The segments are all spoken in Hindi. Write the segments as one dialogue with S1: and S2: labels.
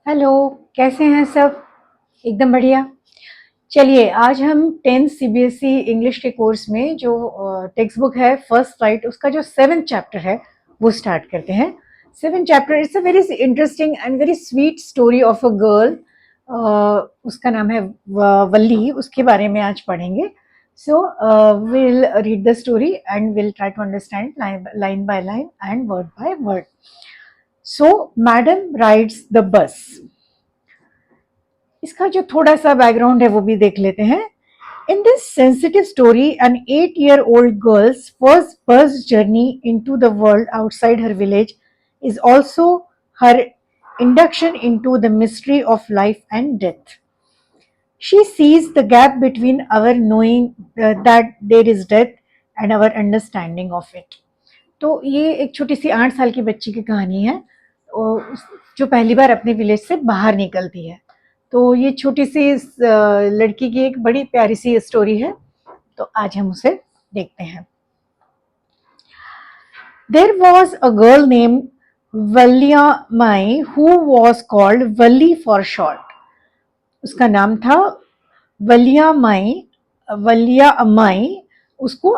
S1: हेलो। कैसे हैं सब? एकदम बढ़िया। चलिए आज हम 10th सीबीएसई इंग्लिश के कोर्स में जो टेक्स्ट बुक है फर्स्ट राइट, उसका जो 7th चैप्टर है वो स्टार्ट करते हैं। 7th chapter it's a very interesting and very sweet story of a girl. उसका नाम है वल्ली। उसके बारे में आज पढ़ेंगे। So will read the story and will try to understand line by line and word by word. So madam rides the bus. इसका जो थोड़ा सा बैकग्राउंड है वो भी देख लेते हैं। In this sensitive story, an 8-year-old girl's first bus journey into the world outside her village is also her induction into the mystery of life and death. She sees the gap between our knowing that there is death and our understanding of it. तो ये एक छोटी सी 8 साल की बच्ची की कहानी है जो पहली बार अपने विलेज से बाहर निकलती है। तो ये छोटी सी लड़की की एक बड़ी प्यारी सी स्टोरी है। तो आज हम उसे देखते हैं। There was a girl named Valyamai who was called Valli for short. उसका नाम था वलियामाई, वलियामाई। उसको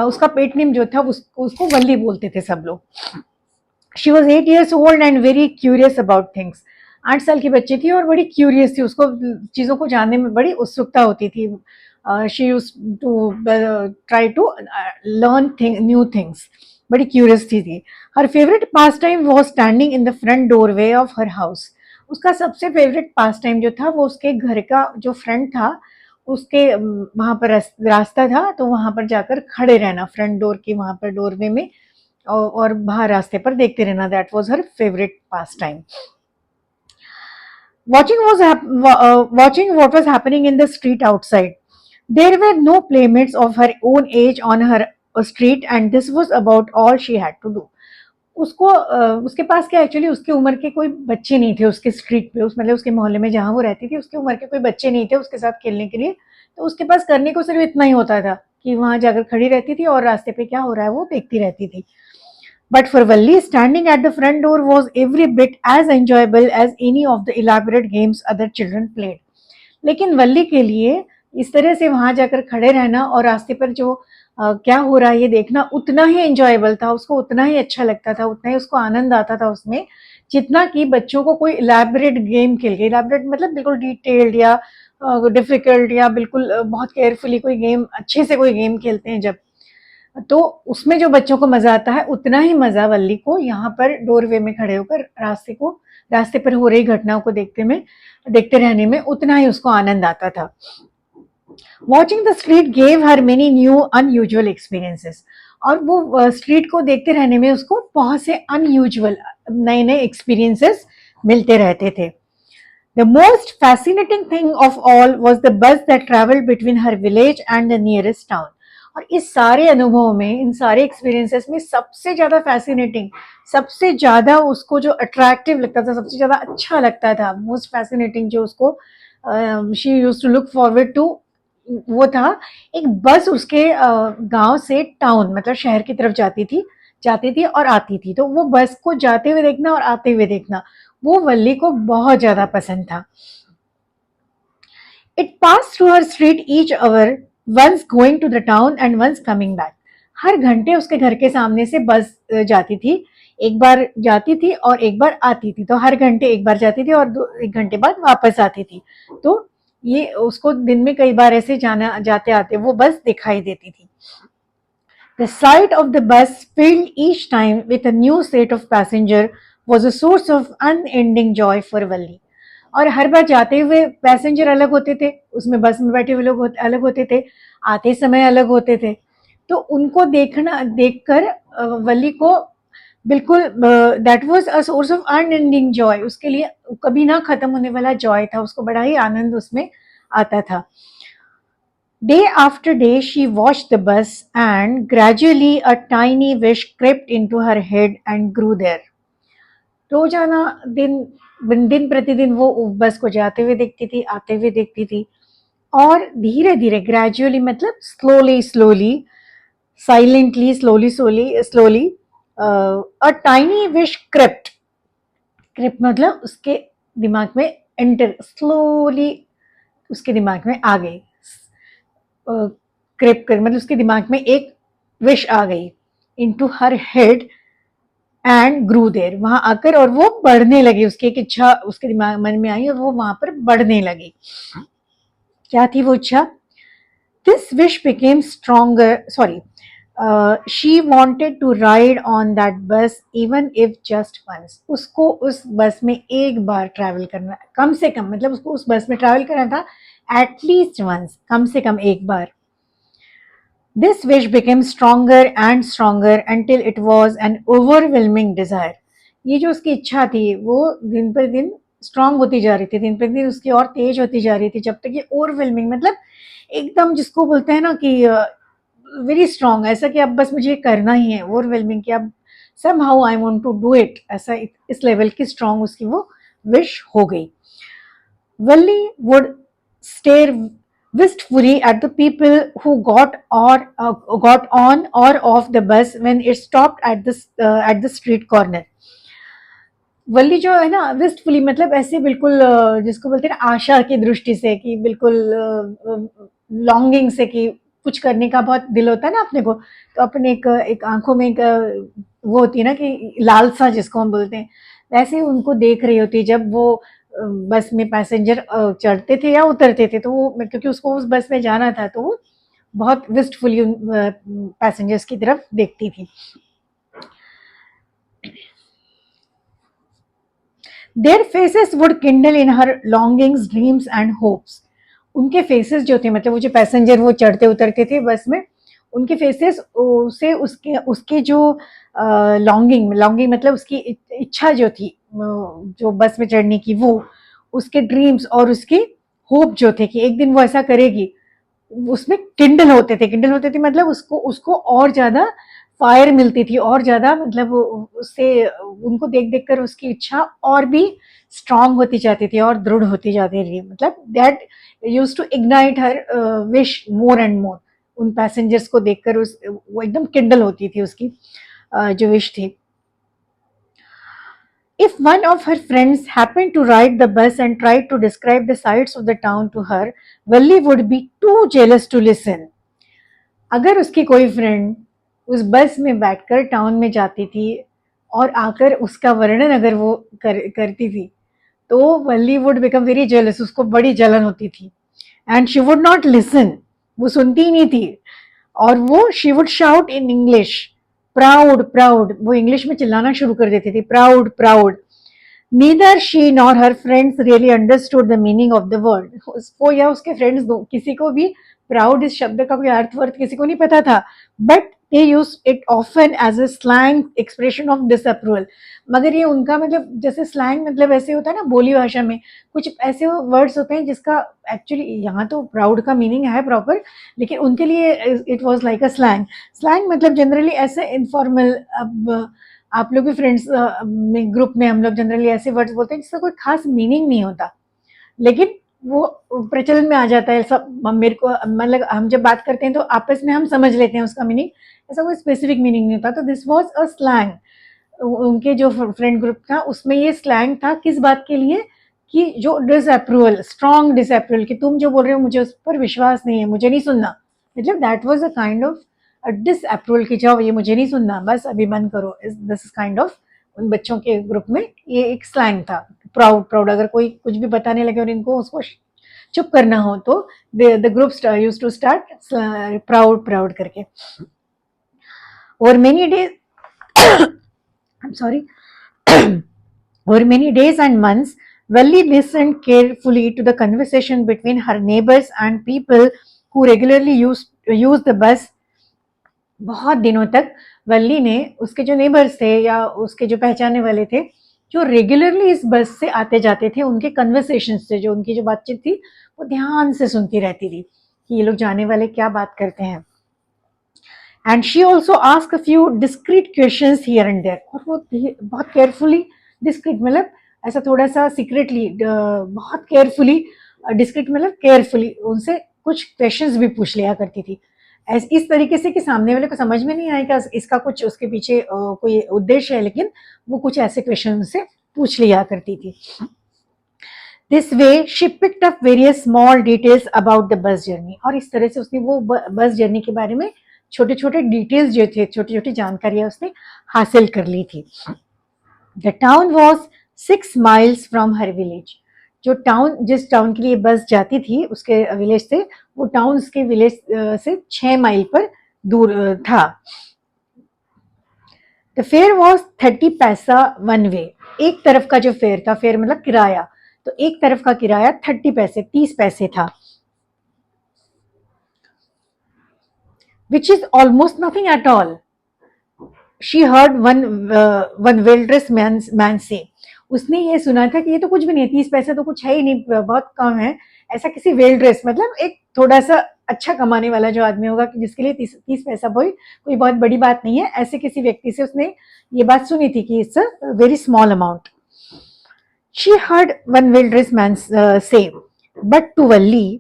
S1: उसका पेट नेम जो था उसको वल्ली बोलते थे सब लोग। She was 8 years old and very curious about things. 8 साल की बच्ची थी और बड़ी क्यूरियस थी। उसको चीज़ों को जानने में बड़ी उत्सुकता होती थी। She use to try to learn new things. बड़ी क्यूरियस थी। Her favourite pastime was standing in the front doorway of her house. उसका सबसे फेवरेट पास टाइम जो था वो उसके घर का जो फ्रंट था उसके वहां पर रास्ता था, तो वहां पर जाकर खड़े रहना फ्रंट डोर की वहां पर डोरवे में और बाहर रास्ते पर देखते रहना। That was her favourite pass time. Watching what was happening in the street outside. There were no playmates of her own age on her street and this was about all she had to do. उसको उसके पास क्या एक्चुअली उसकी उम्र के कोई बच्चे नहीं थे उसके स्ट्रीट पे, उस मतलब उसके मोहल्ले में जहाँ वो रहती थी उसकी उम्र के कोई बच्चे नहीं थे उसके साथ खेलने के लिए। तो उसके पास करने को सिर्फ इतना ही होता था कि वहां जाकर खड़ी रहती थी और रास्ते पे क्या हो रहा है वो देखती रहती थी। But for Valli, standing at the front door was every bit as enjoyable as any of the elaborate games other children played. लेकिन वल्ली के लिए इस तरह से वहां जाकर खड़े रहना और रास्ते पर जो क्या हो रहा है ये देखना उतना ही एंजॉयबल था, उसको उतना ही अच्छा लगता था, उतना ही उसको आनंद आता था उसमें, जितना कि बच्चों को कोई इलेबरेट गेम खेल के, इलेबरेट मतलब बिल्कुल डिटेल्ड या डिफिकल्ट या बिल्कुल बहुत केयरफुली कोई गेम, अच्छे से कोई गेम खेलते हैं जब, तो उसमें जो बच्चों को मजा आता है उतना ही मजा वल्ली को यहाँ पर डोरवे में खड़े होकर रास्ते पर हो रही घटनाओं को देखते रहने में उतना ही उसको आनंद आता था। Watching the street gave her many new unusual experiences. और वो स्ट्रीट को देखते रहने में उसको बहुत से अनयूजुअल नए नए एक्सपीरियंसेस मिलते रहते थे। The most fascinating thing of all was the bus that traveled between her village and the nearest town. और इस सारे अनुभवों में, इन सारे एक्सपीरियंसेस में सबसे ज्यादा फैसिनेटिंग, सबसे ज्यादा उसको जो अट्रैक्टिव लगता था, सबसे ज्यादा अच्छा लगता था, मोस्ट फैसिनेटिंग जो उसको she used to look forward to, वो था एक बस उसके गांव से टाउन मतलब शहर की तरफ जाती थी और आती थी। तो वो बस को जाते हुए देखना और आते हुए देखना वो वल्ली को बहुत ज्यादा पसंद था। It pass through her street each hour, once going to the town and once coming back. हर घंटे उसके घर के सामने से बस जाती थी, एक बार जाती थी और एक बार आती थी। तो हर घंटे एक बार जाती थी और एक घंटे बाद वापस आती थी। तो ये उसको दिन में कई बार ऐसे जाते आते वो बस दिखाई देती थी। The sight of the bus filled each time with a new set of passenger was a source of unending joy for Valli. और हर बार जाते हुए पैसेंजर अलग होते थे, उसमें बस में बैठे हुए लोग अलग होते थे, आते समय अलग होते थे। तो उनको देखकर वल्ली को बिल्कुल that was a source of unending Joy. उसके लिए कभी ना खत्म होने वाला जॉय था, उसको बड़ा ही आनंद उसमें आता था। Day after day she watched the bus and gradually a tiny wish crept into her head and grew there. रोजाना दिन प्रतिदिन वो बस को जाते हुए देखती थी, आते हुए देखती थी और धीरे धीरे ग्रेजुअली मतलब slowly silently slowly a tiny wish crypt मतलब उसके दिमाग में एंटर स्लोली उसके दिमाग में आ गई, क्रेप कर मतलब उसके दिमाग में एक विश आ गई into her head and grew there, वहां आकर और वो बढ़ने लगी, उसकी एक इच्छा उसके दिमाग मन में आई और वो वहां पर बढ़ने लगी। क्या थी वो इच्छा? This wish became stronger, sorry, she wanted to ride on that bus even if just once, उसको उस बस में एक बार ट्रैवल करना, कम से कम मतलब उसको उस बस में ट्रैवल करना था एटलीस्ट वंस, कम से कम एक बार। This wish became stronger and stronger until it was an overwhelming desire. ये जो उसकी इच्छा थी वो दिन पर दिन स्ट्रांग होती जा रही थी, दिन पर दिन उसकी और तेज होती जा रही थी, जब तक ये ओवरवेलमिंग मतलब एकदम जिसको बोलते हैं ना कि वेरी स्ट्रांग, ऐसा कि अब बस मुझे ये करना ही है, ओवरवेलमिंग कि अब somehow I want to do it, ऐसा इस लेवल की स्ट्रांग उसकी वो विश हो गई। Welly would stare wistfully at the people who got on or off the bus when it stopped at the street corner. वल्ली जो है ना विस्टफुली मतलब ऐसे बिल्कुल जिसको बोलते हैं ना आशा की दृष्टि से कि बिल्कुल लॉन्गिंग से कि कुछ करने का बहुत दिल होता है ना अपने को, तो अपने एक आंखों में एक वो होती है ना कि लालसा जिसको हम बोलते हैं, वैसे उनको देख रही होती जब वो बस में पैसेंजर चढ़ते थे या उतरते थे, तो वो क्योंकि उसको उस बस में जाना था तो वो बहुत विस्टफुली उन पैसेंजर्स की तरफ देखती थी। Their faces would Kindle in her longings dreams and hopes, उनके फेसेस जो थे मतलब वो जो पैसेंजर वो चढ़ते उतरते थे बस में, उनके फेसेस से उसके उसके जो लॉन्गिंग लॉन्गिंग मतलब उसकी इच्छा जो थी जो बस में चढ़ने की, वो उसके ड्रीम्स और उसकी होप जो थे कि एक दिन वो ऐसा करेगी, उसमें किंडल होते थे मतलब उसको उसको और ज्यादा फायर मिलती थी और ज्यादा मतलब उससे उनको देख देख कर उसकी इच्छा और भी स्ट्रांग होती जाती थी और दृढ़ होती जाती थी, मतलब that use to ignite her wish more and more, उन पैसेंजर्स को देखकर उस वो एकदम किंडल होती थी उसकी जो विश थी। If one of her friends happened to ride the bus and tried to describe the sights of the town to her, Valli would be too jealous to listen. अगर उसकी कोई फ्रेंड उस बस में बैठकर टाउन में जाती थी और आकर उसका वर्णन अगर वो करती थी, तो वल्ली वुड बिकम वेरी जेलस, उसको बड़ी जलन होती थी and she would not listen, वो सुनती ही नहीं थी, और वो she would shout in English proud proud, वो इंग्लिश में चिल्लाना शुरू कर देती थी proud proud. Neither she nor her friends really understood the meaning of the word, उसको या उसके फ्रेंड्स दो किसी को भी प्राउड इस शब्द का कोई अर्थ किसी को नहीं पता था, but they use it often as a slang expression of disapproval. मगर ये उनका मतलब जैसे स्लैंग मतलब ऐसे होता है ना बोली भाषा में कुछ ऐसे वर्ड्स होते हैं जिसका एक्चुअली यहाँ तो प्राउड का मीनिंग है प्रॉपर, लेकिन उनके लिए it was like a slang. Slang मतलब जनरली ऐसे इनफॉर्मल, अब आप लोग भी फ्रेंड्स में ग्रुप में हम लोग जनरली ऐसे वर्ड्स बोलते हैं जिसका कोई खास मीनिंग नहीं होता, लेकिन वो प्रचलन में आ जाता है सब, मेरे को मतलब हम जब बात करते हैं तो आपस में हम समझ लेते हैं उसका मीनिंग, ऐसा कोई स्पेसिफिक मीनिंग नहीं होता। तो दिस वाज अ स्लैंग, उनके जो फ्रेंड ग्रुप था उसमें ये स्लैंग था किस बात के लिए कि जो डिसअप्रूवल, स्ट्रॉन्ग डिसअप्रूवल कि तुम जो बोल रहे हो मुझे उस पर विश्वास नहीं है, मुझे नहीं सुनना, मतलब that was a kind of disapproval की जाओ ये मुझे नहीं सुनना बस अभी बंद करो, दिस इज काइंड ऑफ उन बच्चों के ग्रुप में ये एक स्लैंग था। प्राउड प्राउड अगर कोई कुछ भी बताने लगे और इनको उसको चुप करना हो तो the group use to start proud proud करके। और many days I am sorry for many days and months, Valli listened carefully to the conversation between her neighbors and people who regularly use the bus. बहुत दिनों तक वल्ली ने उसके जो नेबर्स थे या उसके जो पहचाने वाले थे जो रेगुलरली इस बस से आते जाते थे उनके कन्वर्सेशन से जो उनकी जो बातचीत थी वो ध्यान से सुनती रहती थी कि ये लोग जाने वाले क्या बात करते हैं। And she also ask a few discreet question here and there, और वो बहुत केयरफुली डिस्क्रीट मतलब ऐसा थोड़ा सा सीक्रेटली बहुत केयरफुली, डिस्क्रीट मतलब केयरफुली उनसे कुछ क्वेश्चंस भी पूछ लिया करती थी, इस तरीके से कि सामने वाले को समझ में नहीं आएगा इसका कुछ उसके पीछे कोई उद्देश्य है, लेकिन वो कुछ ऐसे क्वेश्चन से पूछ लिया करती थी। This way she picked up various small details about the bus journey, और इस तरह से उसने वो बस जर्नी के बारे में छोटे छोटे डिटेल्स जो थे, छोटी छोटी जानकारियां उसने हासिल कर ली थी. The town was 6 miles from her village. जो टाउन, जिस टाउन के लिए बस जाती थी उसके विलेज से, वो टाउन उसके विलेज से 6 माइल पर दूर था. द फेयर वॉज 30 पैसा वन वे. एक तरफ का जो फेयर था, फेयर मतलब किराया, तो एक तरफ का किराया 30 पैसे, 30 पैसे था. Which is almost nothing at all, she heard one well dress man से. उसने ये सुना था कि ये तो कुछ भी नहीं है, 30 पैसे तो कुछ है ही नहीं, बहुत कम है. ऐसा किसी वेल ड्रेस मतलब एक थोड़ा सा अच्छा कमाने वाला जो आदमी होगा कि जिसके लिए 30 पैसा कोई बहुत बड़ी बात नहीं है, ऐसे किसी व्यक्ति से उसने ये बात सुनी थी कि it's a very small amount. She heard one well dress man say, but to Valli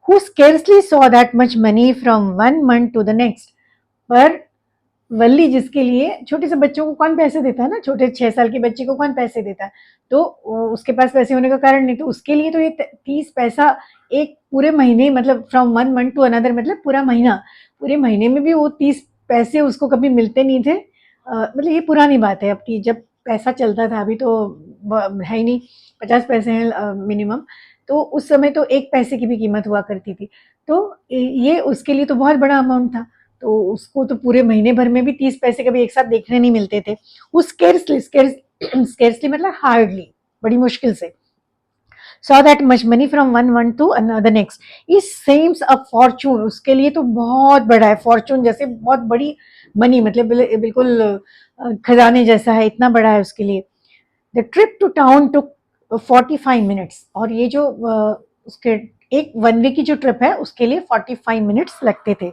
S1: who scarcely saw that much money from one month to the next. पर वल्ली, जिसके लिए छोटे से बच्चों को कौन पैसे देता है ना, छोटे 6 साल के बच्चे को कौन पैसे देता है, तो उसके पास पैसे होने का कारण नहीं, तो उसके लिए तो ये 30 पैसा एक पूरे महीने, मतलब from one month to another, मतलब पूरा महीना, पूरे महीने में भी वो 30 पैसे उसको कभी मिलते नहीं थे. मतलब ये पुरानी बात है अब की, जब पैसा चलता था, अभी तो है ही नहीं, 50 पैसे हैं मिनिमम, तो उस समय तो 1 पैसे की भी कीमत हुआ करती थी. तो ये उसके लिए तो बहुत बड़ा अमाउंट था, तो उसको तो पूरे महीने भर में भी 30 पैसे कभी एक साथ देखने नहीं मिलते थे. वो स्केर्सली मतलब हार्डली, बड़ी मुश्किल से, saw that much money from one month to another next. It seems a fortune, उसके लिए तो बहुत बड़ा है, फॉर्चून जैसे बहुत बड़ी मनी, मतलब बिल्कुल खजाने जैसा है, इतना बड़ा है उसके लिए. The trip to town took 45 minutes, और ये जो उसके एक वन वे की जो ट्रिप है उसके लिए 45 minutes लगते थे.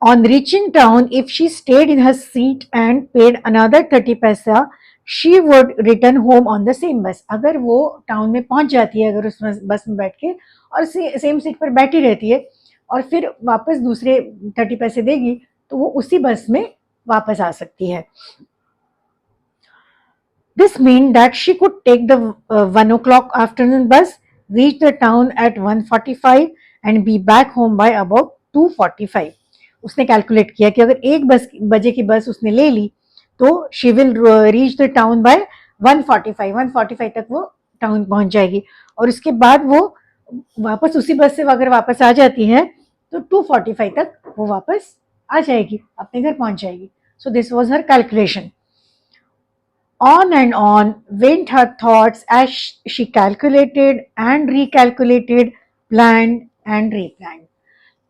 S1: On reaching town, if she stayed in her seat and paid another 30 पैसा, she would return home on the same bus. अगर वो टाउन में पहुंच जाती है, अगर उस बस में बैठ के, और सेम सीट पर बैठी रहती है, और फिर वापस दूसरे 30 पैसे देगी, तो वो उसी बस में वापस आ सकती है. This meant that she could take the 1 o'clock afternoon bus, reach the town at 1:45 and be back home by about 2:45. उसने कैलकुलेट किया कि अगर 1 बजे की बस उसने ले ली, तो she will reach the town bye 1:45 तक वो टाउन पहुंच जाएगी, और उसके बाद वो वापस उसी बस से अगर वापस आ जाती है, तो 2:45 तक वो वापस आ जाएगी, अपने घर पहुंच जाएगी. So this was her calculation. On and on went her thoughts as she calculated and recalculated, planned and replanned.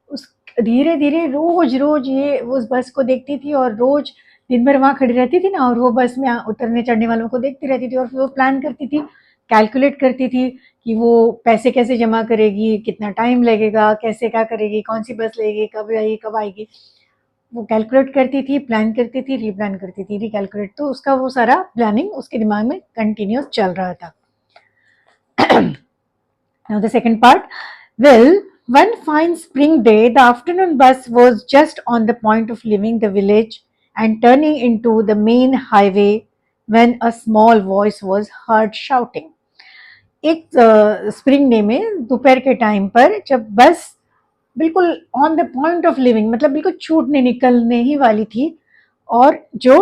S1: उस धीरे धीरे रोज रोज ये उस बस को देखती थी, और रोज दिन भर वहां खड़ी रहती थी ना, और वो बस में उतरने चढ़ने वालों को देखती रहती थी, और फिर वो प्लान करती थी, कैलकुलेट करती थी कि वो पैसे कैसे जमा करेगी, कितना टाइम लगेगा, कैसे क्या करेगी, कौन सी बस लेगी, कब आएगी. वो कैलकुलेट करती थी, प्लान करती थी, रीप्लान करती थी, रिकैलकुलेट, तो उसका वो सारा प्लानिंग उसके दिमाग में कंटिन्यूस चल रहा था. Now the second part. Well, one fine spring day, the afternoon bus was just on the point of leaving the village and turning into the main highway when a small voice was heard shouting. एक स्प्रिंग डे में दोपहर के टाइम पर, जब बस बिल्कुल on the point of living, मतलब बिल्कुल छूटने निकलने ही वाली थी, और जो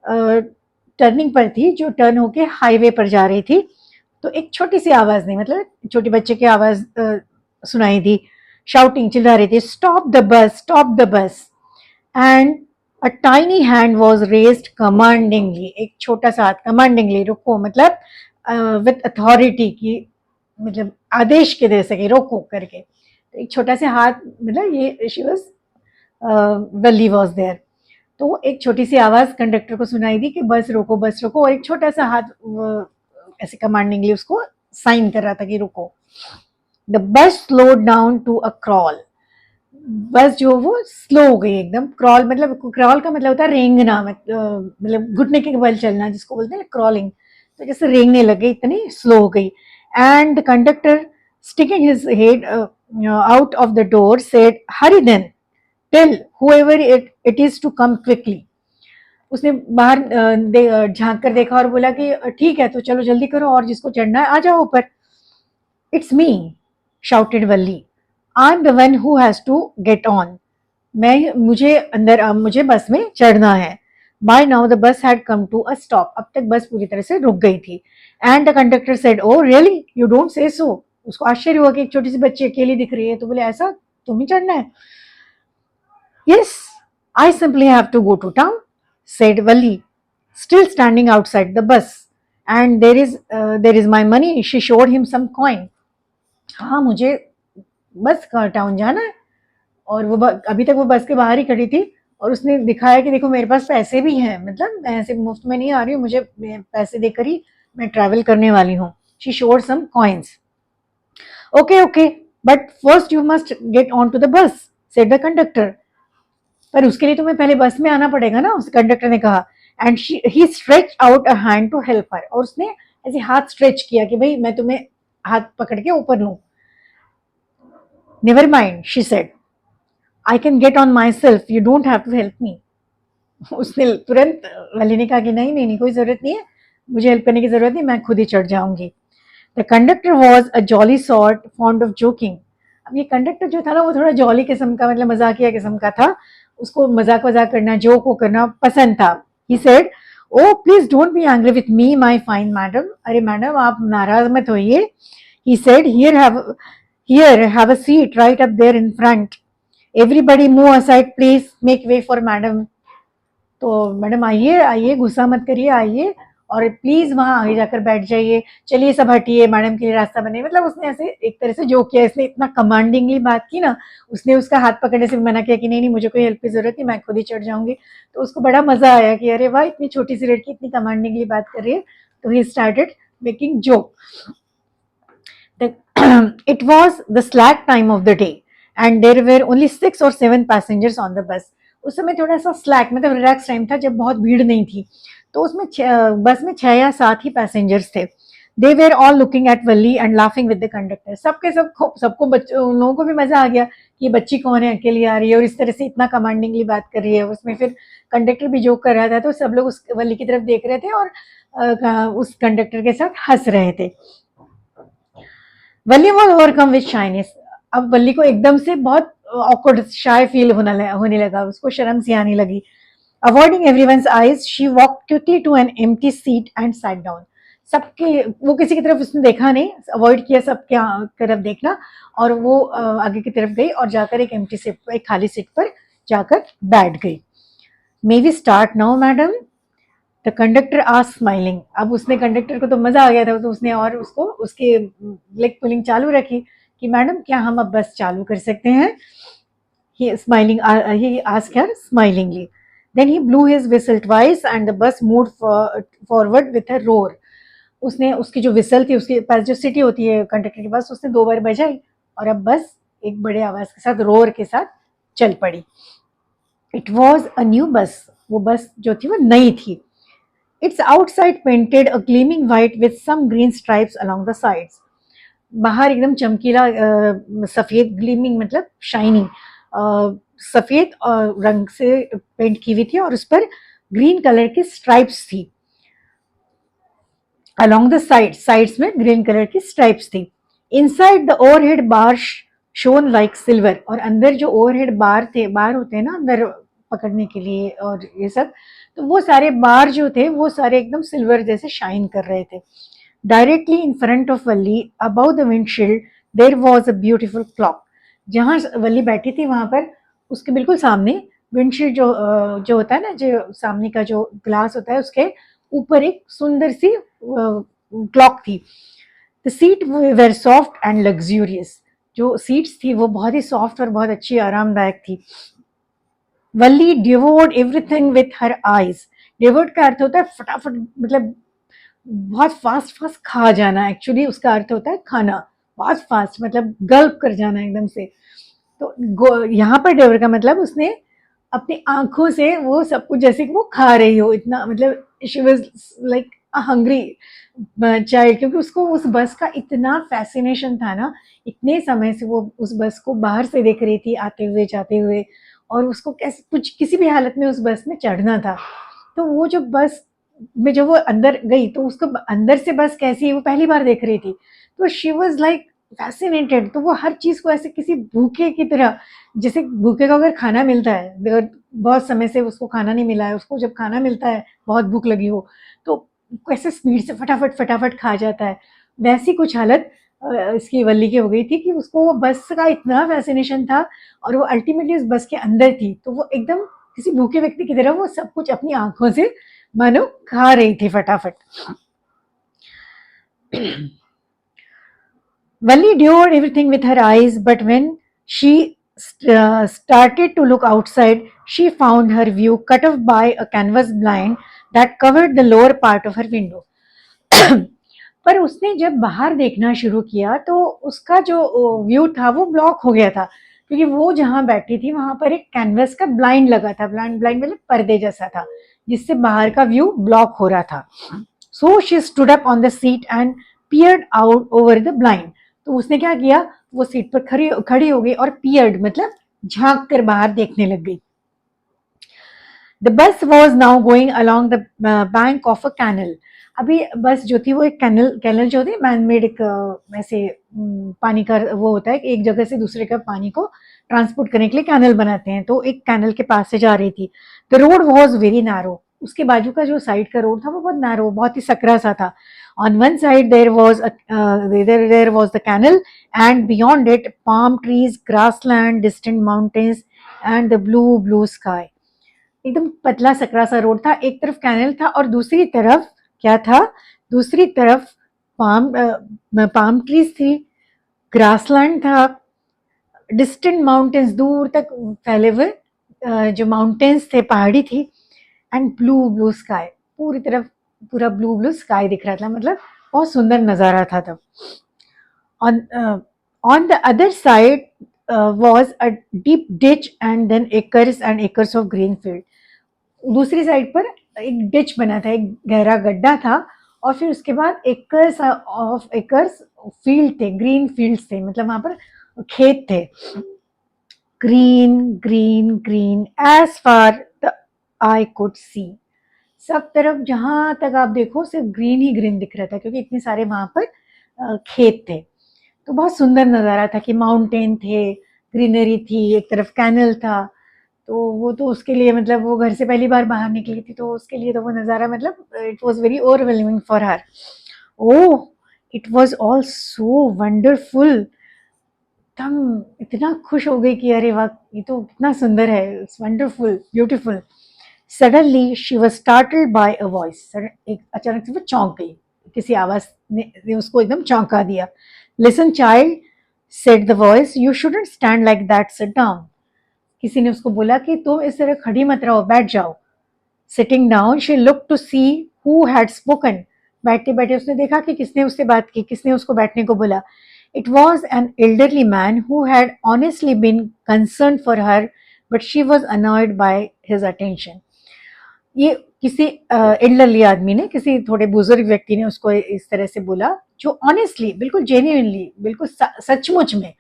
S1: टर्निंग पर थी, जो टर्न होके हाईवे पर जा रही थी, तो एक छोटी सी आवाज नहीं, मतलब छोटे बच्चे की आवाज सुनाई दी, शाउटिंग, चिल्ला रही थी, stop the bus, stop the bus. And a tiny hand was raised commandingly, एक छोटा सा हाथ, कमांडिंगली रुको मतलब विथ अथॉरिटी की, मतलब आदेश के दे सके, रोको करके, तो एक छोटा सा हाथ, मतलब ये she was Valli was there. तो एक छोटी सी आवाज कंडक्टर को सुनाई दी कि बस रोको, बस रोको, और एक छोटा सा हाथ ऐसे कमांडिंगली उसको साइन कर रहा था कि रुको. The bus slow down to a crawl. Bus जो वो स्लो हो गई एकदम. क्रॉल मतलब, क्रॉल का मतलब होता है रेंगना, मतलब घुटने के बल चलना, जिसको बोलते हैं क्रॉलिंग. तो जैसे रेंगने लग गई, इतनी स्लो हो गई. And the conductor sticking his head out of the door said, hurry then, tell whoever it is to come quickly. उसने बाहर झांक कर देखा और बोला कि ठीक है, तो चलो जल्दी करो, और जिसको चढ़ना है आ जाओ ऊपर. It's me, shouted Valli. I'm the one who has to get on. मुझे बस में चढ़ना है. By now the bus had come to a stop. अब तक बस पूरी तरह से रुक गई थी. And the conductor said, "Oh really? You don't say so." उसको आश्चर्य हुआ कि एक छोटी सी बच्ची अकेली दिख रही है, तो बोले ऐसा तुम ही चढ़ना है. Yes, I simply have to go to town, said Valli, still standing outside the bus. And there is my money. She showed him some coin. हाँ मुझे बस टाउन जाना है. और वो अभी तक वो बस के बाहर ही खड़ी थी और उसने दिखाया कि देखो मेरे पास पैसे भी हैं, मतलब मैं ऐसे मुफ्त में नहीं आ रही हूँ, मुझे पैसे देकर ही मैं ट्रैवल करने वाली हूँ. She showed some coins. Okay but first you must get on to the bus, said the conductor. पर उसके लिए तुम्हें पहले बस में आना पड़ेगा ना, उस कंडक्टर ने कहा. And he stretch out a hand to help her. और उसने ऐसे हाथ स्ट्रेच किया कि भाई मैं तुम्हें हाथ पकड़ के ऊपर लूं. Never mind, she said, I can get on myself, you don't have to help me. उसने तुरंत वली ने कहा कि नहीं कोई जरूरत नहीं है, मुझे हेल्प करने की जरूरत नहीं, मैं खुद ही चढ़ जाऊंगी. The conductor was a jolly sort fond of joking. अब ये कंडक्टर जो था ना वो थोड़ा जॉली किस्म का, मतलब मजाकिया किस्म का था. उसको मजाक करना, जोक वो करना पसंद था. He said, oh please don't be angry with me my fine madam. अरे मैडम आप नाराज मत होइए. He said, here have a seat right up there in front. Everybody move aside please, make way for madam. तो मैडम आइए आइए, गुस्सा मत करिए, आइए और प्लीज वहां आगे जाकर बैठ जाइए. चलिए सब हटिए, मैडम के लिए रास्ता बने. मतलब उसने ऐसे एक तरह से जोक किया. इसने इतना कमांडिंगली बात की ना, उसने उसका हाथ पकड़ने से भी मना किया कि नहीं मुझे कोई हेल्प की जरूरत नहीं, मैं खुद ही चढ़ जाऊंगी. तो उसको बड़ा मजा आया कि अरे वाह, इतनी छोटी सी लड़की इतनी कमांडिंगली बात कर रही है. तो he started making joke. It was the slack time of the day and there were only 6 or 7 passengers on the bus. उस समय थोड़ा सा स्लैक मतलब रिलैक्स टाइम था, जब बहुत भीड़ नहीं थी. तो उसमें बस में 6 या 7 ही पैसेंजर्स थे. They were all looking at Valli and laughing with the conductor. सबको बच्चों उन लोगों को भी मजा आ गया कि ये बच्ची कौन है, अकेली आ रही है और इस तरह से इतना कमांडिंगली बात कर रही है. उसमें फिर कंडक्टर भी जोक कर रहा था, तो सब लोग उस वल्ली की तरफ देख रहे थे और उस कंडक्टर के साथ हंस रहे थे. वल्ली वॉज ओवरकम विद शाइनेस. अब वल्ली को एकदम से बहुत ऑकवर्ड शाय फील होने लगा, उसको शर्म सी आने लगी. Avoiding everyone's eyes she walk quickly to an empty seat and sat down. सबके वो किसी की तरफ उसने देखा नहीं, अवॉइड किया सबके तरफ देखना, और वो आगे की तरफ गई और जाकर एक एम्प्टी सीट, एक खाली सीट पर जाकर बैठ गई. May we start now madam, the conductor आज स्माइलिंग. अब उसने कंडक्टर को तो मजा आ गया था, तो उसने और उसको उसके लेग पुलिंग चालू रखी कि मैडम क्या हम अब बस चालू कर सकते हैं. he smiling he asked her smilingly. Then he blew his whistle twice and the bus moved forward with a roar. उसने उसकी जो विसल थी, उसके पास जो सिटी होती है कंडक्टर के पास, उसने 2 बार बजाई और अब बस एक बड़े आवाज के साथ, रोर के साथ चल पड़ी. It was a new bus. वो बस जो थी वो नई थी. Its outside painted a gleaming white with some green stripes along the sides. बाहर एकदम चमकीला सफेद, ग्लीमिंग मतलब शाइनिंग, सफेद रंग से पेंट की हुई थी और उस पर ग्रीन कलर की स्ट्राइप्स थी. along the sides में ग्रीन कलर की स्ट्राइप्स थी. Inside the overhead bar shone like silver. और अंदर जो ओवरहेड बार होते हैं ना अंदर पकड़ने के लिए और ये सब, तो वो सारे बार जो थे वो सारे एकदम सिल्वर जैसे शाइन कर रहे थे. Directly in front of Valli above the windshield there was a beautiful clock. जहाँ वल्ली बैठी थी वहां पर उसके बिल्कुल सामने विंडशील्ड जो होता है ना, जो सामने का जो ग्लास होता है, उसके ऊपर एक सुंदर सी क्लॉक थी. The seat were soft and luxurious. जो सीट्स थी वो बहुत ही सॉफ्ट और बहुत अच्छी आरामदायक थी. वल्ली डिवोर्ड एवरीथिंग विथ हर आईज. डिवोर्ड का अर्थ होता है फटाफट, मतलब बहुत फास्ट फास्ट खा जाना. एक्चुअली उसका अर्थ होता है खाना, बहुत फास्ट मतलब गल्प कर जाना एकदम से. तो यहाँ पर डिवोर्ड का मतलब उसने अपनी आंखों से वो सब कुछ जैसे कि वो खा रही हो, इतना मतलब she was like a hungry child. क्योंकि उसको उस बस का इतना फैसिनेशन था ना, इतने समय से वो उस बस को बाहर से देख रही थी आते हुए जाते हुए, और उसको कैसे कुछ किसी भी हालत में उस बस में चढ़ना था. तो वो जो बस में जब वो अंदर गई तो उसको अंदर से बस कैसी है वो पहली बार देख रही थी. तो शी वाज लाइक फैसिनेटेड। तो वो हर चीज को ऐसे किसी भूखे की तरह, जैसे भूखे को अगर खाना मिलता है, अगर बहुत समय से उसको खाना नहीं मिला है, उसको जब खाना मिलता है बहुत भूख लगी हो, तो कैसे स्पीड से फटाफट फटाफट खा जाता है, वैसी कुछ हालत इसकी वल्ली की हो गई थी कि उसको वो बस का इतना फैसिनेशन था, और वो अल्टीमेटली उस बस के अंदर थी, तो वो एकदम किसी भूखे व्यक्ति की तरह वो सब कुछ अपनी आंखों से मानो खा रही थी फटाफट। Valli devoured everything with her eyes, but when she started to look outside, she found her view cut off by a canvas blind that covered the lower part of her window. पर उसने जब बाहर देखना शुरू किया तो उसका जो व्यू था वो ब्लॉक हो गया था, क्योंकि वो जहां बैठी थी वहां पर एक कैनवस का ब्लाइंड लगा था, ब्लाइंड ब्लाइंड मतलब पर्दे जैसा था, जिससे बाहर का व्यू ब्लॉक हो रहा था। So she stood up on the seat and peered out over the blind. तो उसने क्या किया, वो सीट पर खड़ी खड़ी हो गई और पियर्ड मतलब झांक कर बाहर देखने लग गई। The bus was now going along the bank of a canal. अभी बस जो थी वो एक कैनल, कैनल जो होती है मैन मेड, एक ऐसे पानी का वो होता है, एक जगह से दूसरे का पानी को ट्रांसपोर्ट करने के लिए कैनल बनाते हैं, तो एक कैनल के पास से जा रही थी। The road was very narrow. उसके बाजू का जो साइड का रोड था वो बहुत नैरो, बहुत ही सकरा सा था। On one side there was the canal, and beyond it palm trees, grassland, distant mountains, and the blue sky. एकदम पतला सकरा सा रोड था, एक तरफ कैनल था और दूसरी तरफ क्या था, दूसरी तरफ पाम ट्रीज थी, ग्रासलैंड था, डिस्टेंट माउंटेन्स, दूर तक फैले हुए जो माउंटेन्स थे, पहाड़ी थी, एंड ब्लू स्काई, पूरी तरफ पूरा ब्लू स्काई दिख रहा था, मतलब बहुत सुंदर नजारा था तब। On the other side was a deep ditch and then acres and acres of green field. दूसरी साइड पर एक डिच बना था, एक गहरा गड्ढा था, और फिर उसके बाद एकर्स ऑफ एकर्स फील्ड थे, ग्रीन फील्ड्स थे, मतलब वहां पर खेत थे। Green green green as far the eye could see. सब तरफ जहां तक आप देखो सिर्फ ग्रीन ही ग्रीन दिख रहा था, क्योंकि इतने सारे वहां पर खेत थे। तो बहुत सुंदर नज़ारा था कि माउंटेन थे, ग्रीनरी थी, एक तरफ कैनल था। तो वो तो उसके लिए, मतलब वो घर से पहली बार बाहर निकली थी, तो उसके लिए तो वो नज़ारा, मतलब it was very overwhelming for her. Oh, it was all so wonderful. तम इतना खुश हो गई कि अरे वाह, ये तो कितना सुंदर है, it's wonderful, beautiful. Suddenly she was startled by a voice. एक अचानक से वो चौंक गई, किसी आवाज ने उसको एकदम चौंका दिया। Listen child, said the voice, you shouldn't stand like that, sit down. किसी ने उसको बोला कि तुम इस तरह खड़ी मत रहो, बैठ जाओ। Sitting down she look to see who had spoken. बैठते बैठे उसने देखा कि किसने उससे बात की, किसने उसको बैठने को बोला। It was an elderly man who had honestly been concern for her, but she was annoyed by his attention. ये किसी एल्डरली आदमी ने, किसी थोड़े बुजुर्ग व्यक्ति ने उसको इस तरह से बोला, जो ऑनेस्टली, बिल्कुल जेन्युइनली, बिल्कुल सचमुच में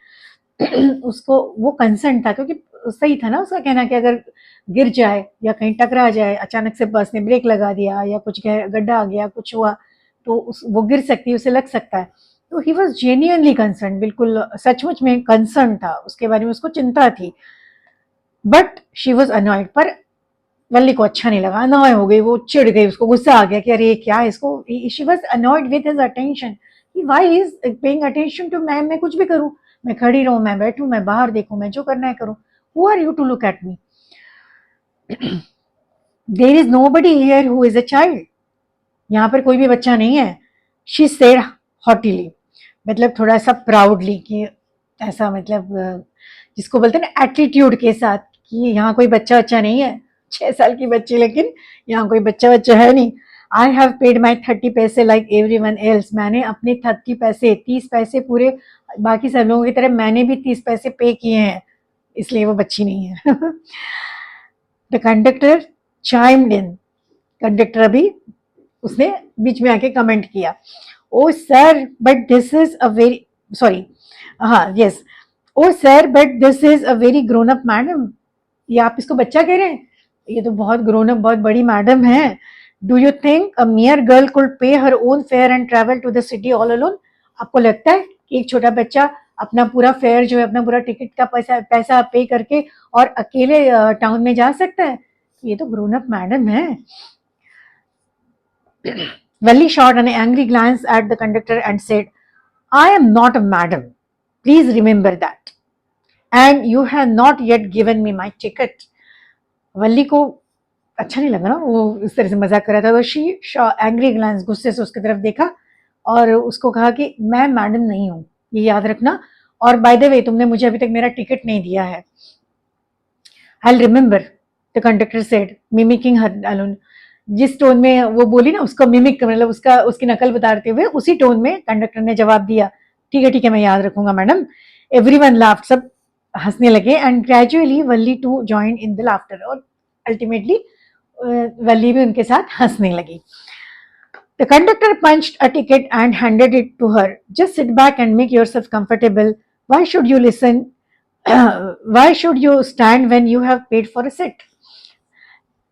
S1: उसको वो कंसर्न था, क्योंकि सही था ना उसका कहना कि अगर गिर जाए या कहीं टकरा जाए, अचानक से बस ने ब्रेक लगा दिया या कुछ गड्ढा आ गया, कुछ हुआ, तो वो गिर सकती है, उसे लग सकता है। तो ही वॉज जेन्युइनली कंसर्न, बिल्कुल सचमुच में कंसर्न था, उसके बारे में उसको चिंता थी। बट शी वॉज अनॉयड, पर वल्ली को अच्छा नहीं लगा, अनॉय हो गई, वो चिढ़ गई, उसको गुस्सा आ गया कि अरे क्या है इसको। She was annoyed with his attention, कि why is paying attention to मैं कुछ भी करूं, मैं खड़ी रहूं, मैं बैठूं, मैं बाहर देखूं, मैं जो करना है करूं, who are you to look at me, there is nobody here who is a child. यहाँ पर कोई भी बच्चा नहीं है। शी सेड हॉटिली, मतलब थोड़ा सा प्राउडली, कि ऐसा मतलब जिसको बोलते हैं ना एटीट्यूड के साथ, कि यहाँ कोई बच्चा बच्चा नहीं है, 6 साल की बच्ची, लेकिन यहाँ कोई बच्चा बच्चा है नहीं। आई हैव पेड माई 30 पैसे लाइक एवरीवन एल्स। मैंने अपने 30 पैसे, 30 पैसे पूरे बाकी सब लोगों की तरह मैंने भी 30 पैसे पे किए हैं, इसलिए वो बच्ची नहीं है। The conductor chimed in. Conductor अभी उसने बीच में आके कमेंट किया, oh sir but this is a very, sorry, हाँ yes, oh sir but this is a very grown up madam. ये आप इसको बच्चा कह रहे हैं, ये तो बहुत ग्रोन अप, बहुत बड़ी मैडम है। Do you think a mere girl could pay her own fare and travel to the city all alone. आपको लगता है एक छोटा बच्चा अपना पूरा फेयर जो है, अपना पूरा टिकट का पैसा पैसा पे करके और अकेले टाउन में जा सकता है? ये तो ग्रोन अप मैडम है। Welly shot an angry glance at the conductor and said, I am not a madam. Please remember that. And you have not yet given me my ticket. वल्ली को अच्छा नहीं लगा ना वो इस तरह से मजाक कर रहा था, तो शी एंग्री ग्लांस, गुस्से से उसकी तरफ देखा और उसको कहा कि मैं मैडम नहीं हूँ, ये याद रखना, और बाय द वे तुमने मुझे अभी तक मेरा टिकट नहीं दिया है। I remember, the conductor said, mimicking her alone. जिस टोन में वो बोली ना, उसको मिमिक मतलब उसकी नकल बताते हुए उसी टोन में कंडक्टर ने जवाब दिया, ठीक है मैं याद रखूंगा मैडम। एवरीवन लाफ्ड, सब हंसने लगे, and gradually Valli to join in the laughter, और अल्टीमेटली वल्ली भी उनके साथ हंसने लगी। The conductor punched a ticket and handed it to her. Just sit back and make yourself comfortable. Why should you listen? Why should you stand when you have paid for a seat?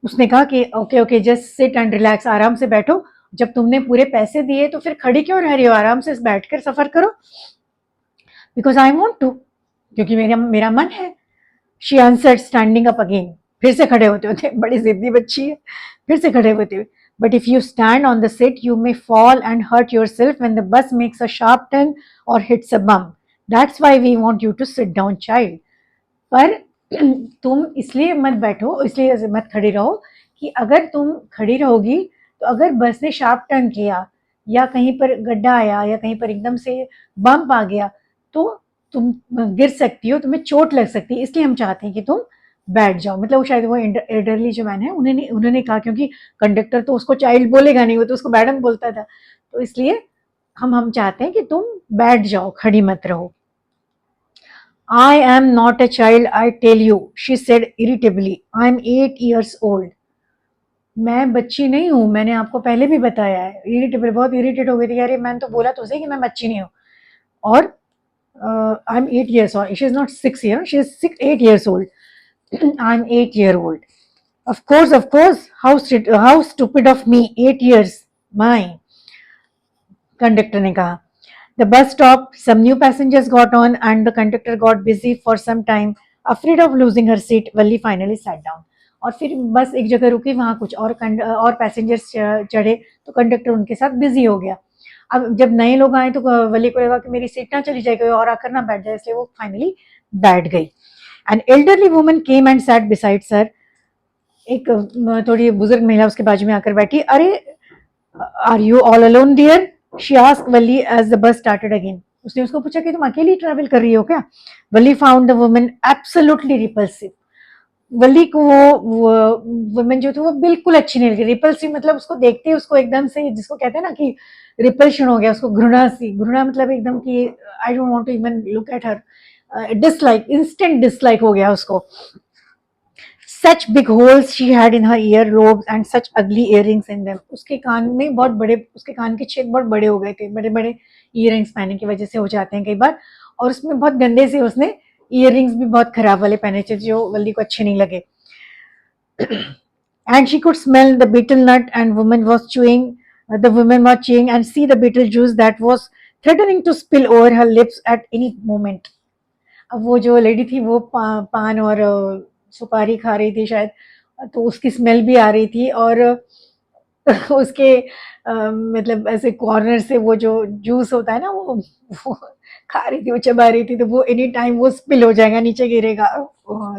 S1: उसने कहा कि okay just sit and relax, आराम से बैठो, जब तुमने पूरे पैसे दिए तो फिर खड़ी क्यों रह रही हो, आराम से बैठकर सफर करो। बिकॉज आई वॉन्ट टू, क्योंकि मेरा मन है। She answered standing up again, फिर से खड़े होते होते, बड़ी जिद्दी बच्ची है, फिर से खड़े होते हुए। But if you stand on the seat you may fall and hurt yourself when the bus makes a sharp turn or hits a bump, that's why we want you to sit down child. पर तुम इसलिए मत बैठो, इसलिए मत खड़ी रहो कि अगर तुम खड़ी रहोगी तो अगर बस ने शार्प टर्न किया या कहीं पर गड्ढा आया या कहीं पर एकदम से बम्प आ गया तो तुम गिर सकती हो, तुम्हें चोट लग सकती है, इसलिए हम चाहते हैं कि तुम बैठ जाओ। मतलब शायद वो एल्डरली जो मैन है उन्होंने कहा, क्योंकि कंडक्टर तो उसको चाइल्ड बोलेगा नहीं, वो तो उसको मैडम बोलता था, तो इसलिए हम चाहते हैं कि तुम बैठ जाओ, खड़ी मत रहो। I am not a child, I tell you, she said irritably. I am 8 years old. मैं बच्ची नहीं हूँ, मैंने आपको पहले भी बताया है। इरिटेबल, बहुत इरिटेट हो गई थी, अरे मैंने तो बोला तो सही कि मैं बच्ची नहीं हूँ। और I am 8 years old. She is not 6 years, she is 8 years old. I am 8 year old. Of course. How stupid of me. 8 years. My. Conductor ने कहा। The bus stopped, some new passengers got on and the conductor got busy for some time. Afraid of losing her seat, Valli finally sat down. और फिर बस एक जगह रुकी, वहाँ कुछ और पैसेंजर्स चढ़े तो कंडक्टर उनके साथ बिजी हो गया। अब जब नए लोग आए तो वली को लगा कि मेरी सीट ना चली जाएगी और आकर ना बैठ जाए, इसलिए वो फाइनली बैठ गई। An elderly woman came and set beside sir. एक थोड़ी बुजुर्ग महिला उसके बाजू में आकर बैठी। अरे are you all alone dear, she asked Valli as the bus started again. उसने उसको पूछा कि तुम अकेली ट्रैवल कर रही हो क्या? Valli found the woman absolutely repulsive. Valli को वो वुमन जो थी वो बिल्कुल अच्छी नहीं लगी। रिपल्सिव मतलब उसको देखते ही उसको एकदम से, जिसको कहते हैं ना कि रिपल्शन हो गया, उसको घृणा मतलब एकदम कि I don't want to even look at her, dislike, instant dislike हो गया उसको। Such big holes she had in her earlobes and such ugly earrings in them. उसके कान में बहुत बड़े, उसके कान के छेद बहुत बड़े हो गए थे, बड़े बड़े ईयरिंग्स पहनने की वजह से हो जाते हैं कई बार, और उसमें बहुत गंदे से उसने ईयरिंग्स भी बहुत खराब वाले पहने थे जो वल्ली को अच्छे नहीं लगे। And she could smell the betel nut and woman was chewing and see the betel juice that was threatening to spill over her lips at any moment. अब वो जो लेडी थी वो पान और सुपारी खा रही थी शायद, तो उसकी स्मेल भी आ रही थी, और उसके मतलब ऐसे कॉर्नर से वो जो जूस होता है ना वो खा रही थी, वो चबा रही थी, तो वो एनी टाइम वो स्पिल हो जाएगा, नीचे गिरेगा।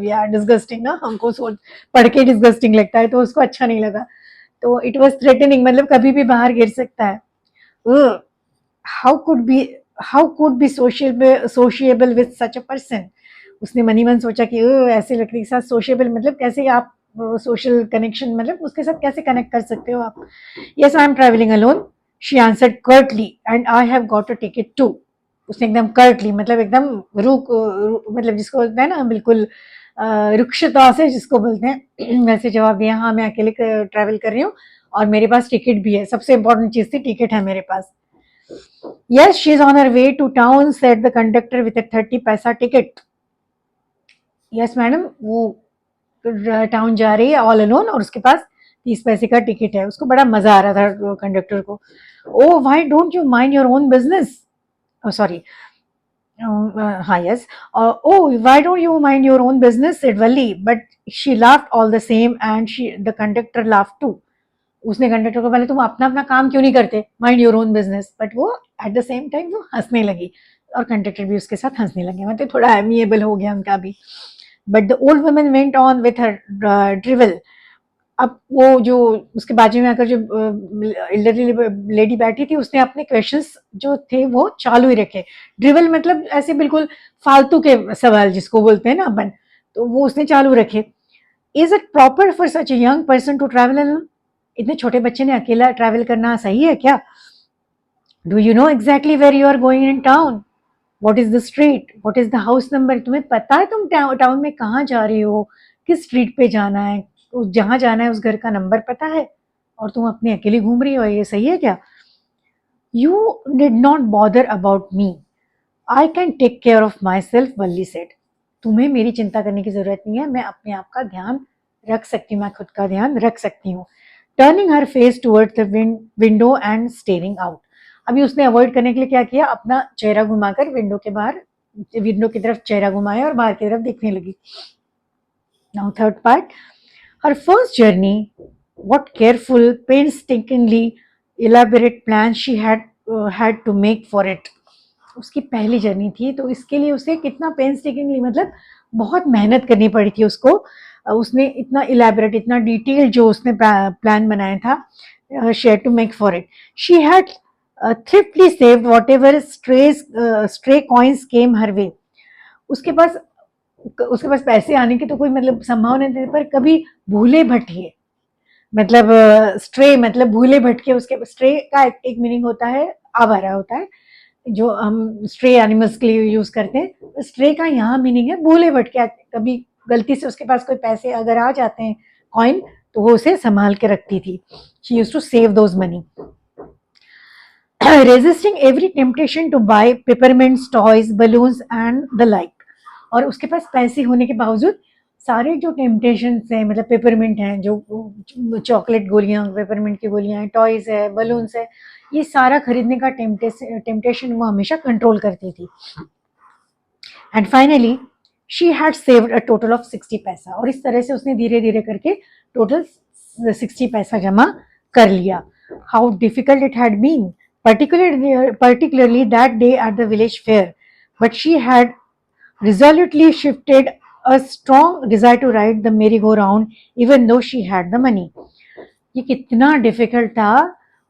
S1: यार डिस्गस्टिंग ना, हमको सोच पढ़ के डिस्गस्टिंग लगता है, तो उसको अच्छा नहीं लगा। तो इट वॉज थ्रेटनिंग, मतलब कभी भी बाहर गिर सकता है। How could be sociable with such a person. उसने मनी मन सोचा कि ऐसे लड़की के साथ सोशिएबल मतलब कैसे आप सोशल कनेक्शन, मतलब उसके साथ कैसे कनेक्ट कर सकते हो आप। Yes I am travelling alone, she answered curtly, and I have got a ticket too. उसने एकदम कर्टली मतलब एकदम मतलब जिसको बोलते हैं ना बिल्कुल रुक्षता से जिसको बोलते हैं वैसे जवाब दिया, हाँ मैं अकेले ट्रैवल कर रही हूँ और मेरे पास टिकट भी है। सबसे इंपॉर्टेंट चीज थी टिकट है मेरे पास। Yes, she is on her way to town, said the conductor with a 30 पैसा टिकट। यस मैडम, वो टाउन जा रही है ऑल अलोन और उसके पास 30 पैसे का टिकट है। उसको बड़ा मजा आ रहा था कंडक्टर को। Oh why don't you mind your own business, sorry Yes. Oh, why don't you mind your own business? Said Valli. But she laughed all the same, and the conductor laughed too. उसने कंडक्टर को पहले तुम अपना अपना काम क्यों नहीं करते, mind your own business, but वो एट द सेम टाइम वो हंसने लगी और कंडक्टर भी उसके साथ हंसने लगे, मतलब थोड़ा एमिएबल हो गया उनका भी. But the old woman went on with her drivel. अब वो जो उसके बाजू में आकर जो एल्डरली लेडी बैठी थी, उसने अपने क्वेश्चंस जो थे वो चालू ही रखे. ड्रिवल मतलब ऐसे बिल्कुल फालतू के सवाल जिसको बोलते हैं ना अपन, तो वो उसने चालू रखे. Is it proper for such a young person to travel alone? इतने छोटे बच्चे ने अकेला ट्रैवल करना सही है क्या? Do you know exactly where you are going in town? What is the street? What is the house number? तुम्हें पता है तुम टाउन में कहाँ जा रही हो, किस स्ट्रीट पे जाना है, जहां जाना है उस घर का नंबर पता है, और तुम अपनी अकेली घूम रही हो, ये सही है क्या? You did not bother about me, I can take care of myself, Valli said. तुम्हें मेरी चिंता करने की जरूरत नहीं है, मैं अपने आप का ध्यान रख सकती हूँ, मैं खुद का ध्यान रख सकती हूँ. Turning her face towards the window and steering out. अभी उसने अवॉइड करने के लिए क्या किया, अपना चेहरा घुमाकर विंडो के बाहर, विंडो की तरफ चेहरा घुमाया और बाहर की तरफ देखने लगी. Now third part. Her first journey, what careful, painstakingly elaborate plans she had to make for it. उसकी पहली जर्नी थी, तो इसके लिए उसे कितना पेन्सटेकिंगली, मतलब बहुत मेहनत करनी पड़ी थी उसको. उसने इतना इलेबोरेट, इतना डिटेल जो उसने प्लान बनाया था, share to make for it. She had thriftily saved whatever stray coins came her way. उसके पास उसके पास पैसे आने की तो कोई मतलब संभावना नहीं थी, पर कभी भूले भटके, मतलब स्ट्रे मतलब भूले भटके. उसके स्ट्रे का एक मीनिंग होता है आवारा होता है, जो हम स्ट्रे एनिमल्स के लिए यूज करते हैं. स्ट्रे का यहाँ मीनिंग है भूले भटके. कभी गलती से उसके पास कोई पैसे अगर आ जाते हैं, कॉइन, तो वो उसे संभाल के रखती थी. She use to save those money. Resisting every temptation to buy peppermints, toys, balloons and the like. और उसके पास पैसे होने के बावजूद सारे जो टेम्पटेशन है, मतलब पेपरमिंट हैं, जो चॉकलेट गोलियां, पेपरमिंट की गोलियां हैं, टॉयज है, बलून्स है, ये सारा खरीदने का टेम्पटेशन वो हमेशा कंट्रोल करती थी. And finally she had saved a total of 60 पैसा. और इस तरह से उसने धीरे धीरे करके टोटल 60 पैसा जमा कर लिया. How difficult it had been, particularly that day at the village fair, but she had resolutely shifted a strong desire to ride the merry-go-round even though she had the money. ये कितना डिफिकल्ट था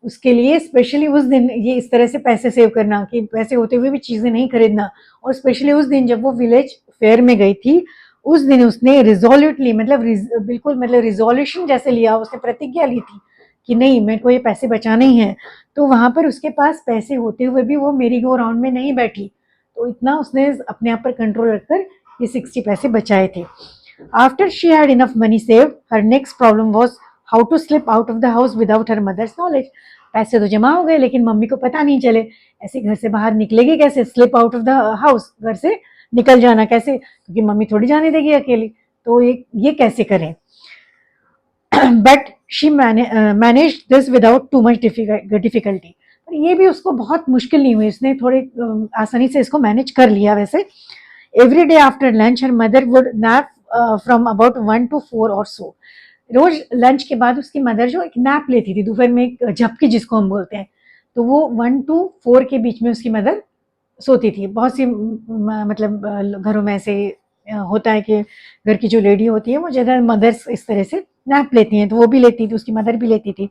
S1: उसके लिए, स्पेशली उस दिन ये इस तरह से पैसे सेव करना कि पैसे होते हुए भी चीजें नहीं खरीदना. और स्पेशली उस दिन जब वो विलेज फेयर में गई थी, उस दिन उसने रिजोल्यूटली, मतलब बिल्कुल, मतलब रिजोल्यूशन जैसे लिया, उसने प्रतिज्ञा ली थी कि नहीं, मेरे को ये पैसे बचाने ही हैं. तो वहां पर उसके पास पैसे होते हुए भी वो मेरी गो राउंड में नहीं बैठी. तो इतना उसने अपने आप पर कंट्रोल रखकर ये 60 पैसे बचाए थे. After she had enough money save, her next problem was how to slip out of the house without her mother's knowledge. पैसे तो जमा हो गए, लेकिन मम्मी को पता नहीं चले. ऐसे घर से बाहर निकलेगी कैसे, slip out of the house, घर से निकल जाना कैसे, क्योंकि मम्मी थोड़ी जाने देगी अकेली. तो ये कैसे करें. But she manage this without too much difficulty. पर ये भी उसको बहुत मुश्किल नहीं हुई, उसने थोड़े आसानी से इसको मैनेज कर लिया. वैसे every day after lunch her mother would nap from about 1 to 4 और सो. रोज लंच के बाद उसकी मदर जो एक नैप लेती थी, दोपहर में एक झपकी जिसको हम बोलते हैं, तो वो 1 to 4 के बीच में उसकी मदर सोती थी. बहुत सी मतलब घरों में ऐसे होता है कि घर की जो लेडी होती है वो ज़्यादा मदर्स इस तरह से नैप लेती हैं, तो वो भी लेती थी, उसकी मदर भी लेती थी.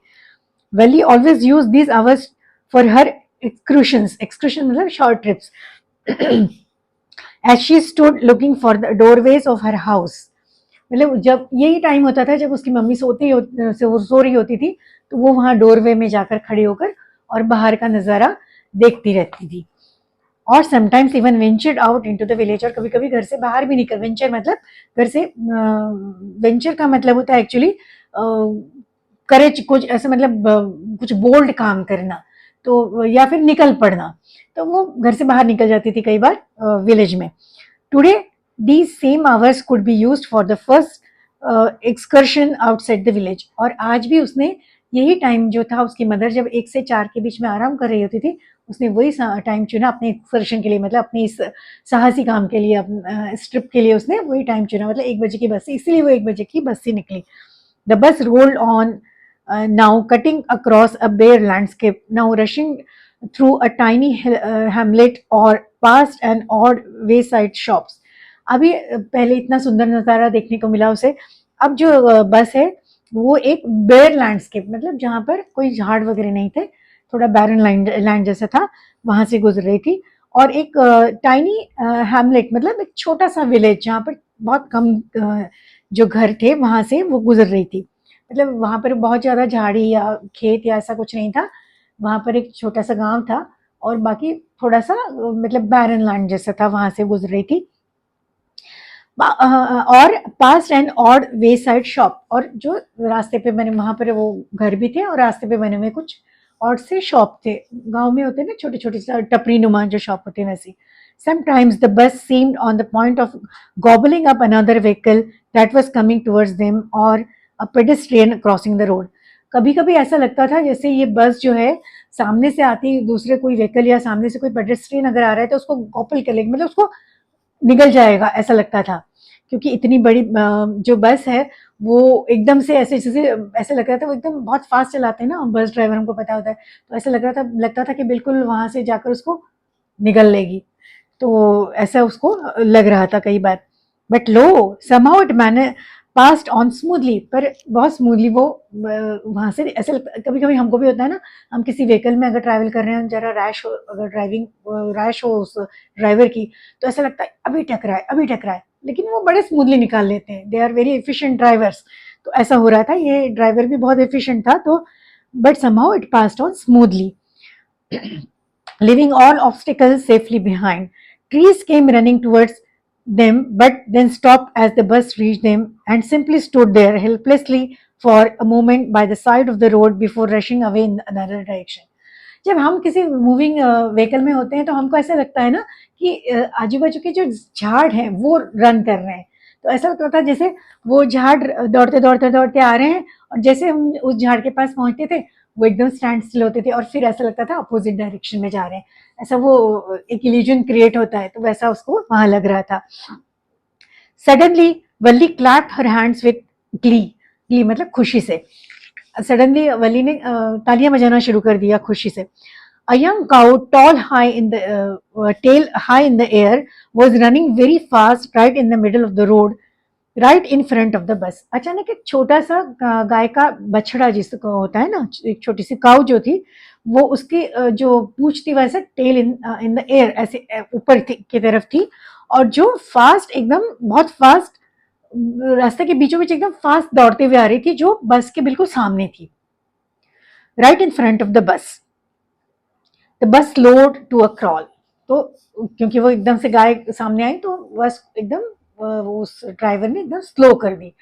S1: Valli always use this hours for her excursions. Excursion मतलब short trips. As she stood looking for the doorways of her house. मतलब जब यही टाइम होता था जब उसकी मम्मी सो रही होती थी, तो वो वहां डोरवे में जाकर खड़ी होकर और बाहर का नजारा देखती रहती थी. और sometimes even ventured out into the village. और कभी कभी घर से बाहर भी निकल, वेंचर मतलब घर से, वेंचर का मतलब होता है एक्चुअली करेज, कुछ ऐसे मतलब कुछ बोल्ड काम करना, तो या फिर निकल पड़ना. तो वो घर से बाहर निकल जाती थी कई बार विलेज में. Today these same hours could be used for the first excursion outside the village. और आज भी उसने यही टाइम जो था, उसकी मदर जब 1 से 4 के बीच में आराम कर रही होती थी, उसने वही टाइम चुना अपने एक्सकर्शन के लिए, मतलब अपने इस साहसी काम के लिए, इस ट्रिप के लिए उसने वही टाइम चुना, मतलब 1 बजे की बस से, इसीलिए वो 1 बजे की बस से निकली। The bus rolled on, now cutting across a bare landscape, now rushing through a tiny hamlet or past an odd wayside shops. अभी पहले इतना सुंदर नज़ारा देखने को मिला उसे, अब जो बस है वो एक बेयर लैंडस्केप, मतलब जहाँ पर कोई झाड़ वगैरह नहीं थे, थोड़ा बैरन लैंड जैसा था, वहां से गुजर रही थी। और एक टाइनी हैमलेट, मतलब एक छोटा सा विलेज जहाँ पर बहुत कम जो घर थे, वहां से वो गुजर रही थी। मतलब वहां पर बहुत ज्यादा झाड़ी या खेत या ऐसा कुछ नहीं था, वहां पर एक छोटा सा गांव था और बाकी थोड़ा सा मतलब बैरन लैंड जैसा था, वहां से गुजर रही थी। और pass and odd wayside shop, और जो रास्ते पे बने वहां पर वो घर भी थे और रास्ते पे बने हुए कुछ और से शॉप थे, गांव में होते ना छोटे छोटे टपरी नुमा जो शॉप होते हैं वैसी। Sometimes the bus seemed on the point of gobbling up another vehicle that was coming towards them or a pedestrian crossing the road. कभी कभी ऐसा लगता था जैसे ये बस जो है सामने से आती दूसरे कोई व्हीकल या सामने से कोई पेडेस्ट्रियन अगर आ रहा है तो उसको गॉपल कर लेगी, मतलब उसको निगल जाएगा ऐसा लगता था, क्योंकि इतनी बड़ी जो बस है वो एकदम से ऐसे जैसे ऐसे लग रहा था वो एकदम बहुत फास्ट चलाते हैं ना बस ड्राइवर, हमको पता होता है, तो ऐसा लगता था कि बिल्कुल वहां से जाकर उसको निगल लेगी, तो ऐसा उसको लग रहा था कई बार। बट लो समहाउ इट मैंने पास्ट ऑन स्मूथली, पर बहुत स्मूथली वो वहां से ऐसे कभी कभी हमको भी होता है ना, हम किसी व्हीकल में अगर ट्रैवल कर रहे हैं जरा रैश हो, अगर ड्राइविंग रैश हो उस ड्राइवर की, तो ऐसा लगता है अभी टकरा है अभी टकरा है, लेकिन वो बड़े स्मूथली निकाल लेते हैं, they are very efficient drivers. तो ऐसा हो रहा था, ये ड्राइवर भी बहुत एफिशिएंट था, तो but somehow it past on smoothly leaving all obstacles safely behind. Trees came running towards them, but then stopped as the bus reached them and simply stood there helplessly for a moment by the side of the road before rushing away in another direction. जब हम किसी मूविंग व्हीकल में होते हैं तो हमको ऐसा लगता है ना कि आजू बाजू के जो झाड़ हैं वो रन कर रहे हैं, तो ऐसा लगता था जैसे वो झाड़ दौड़ते दौड़ते दौड़ते आ रहे हैं, और जैसे हम उस झाड़ के पास पहुंचते थे वो एकदम स्टैंड स्टिल होते थे और फिर ऐसा लगता था अपोजिट डायरेक्शन में जा रहे हैं, ऐसा वो एक इल्यूजन क्रिएट होता है, तो वैसा उसको वहां लग रहा था। Suddenly Valli clap her hands with Glee, Glee मतलब खुशी से, सडनली वली ने तालियां बजाना शुरू कर दिया खुशी से। A young cow, tall high in the tail high in the air, was running very fast right in the middle of the road, right in front of the bus. अचानक एक छोटा सा गाय का बछड़ा जिसको होता है ना, एक छोटी सी काऊ जो थी, वो उसकी जो पूंछ थी वैसे टेल इन द एयर ऐसे ऊपर की तरफ थी, और जो फास्ट एकदम बहुत फास्ट रास्ते के बीचों बीच एकदम फास्ट दौड़ते हुए आ रही थी, जो बस के बिल्कुल सामने थी, right in front of the bus. The bus slowed to a crawl, तो क्योंकि वो एकदम से गाय सामने आई तो बस एकदम उस ड्राइवर ने एकदम स्लो कर दी।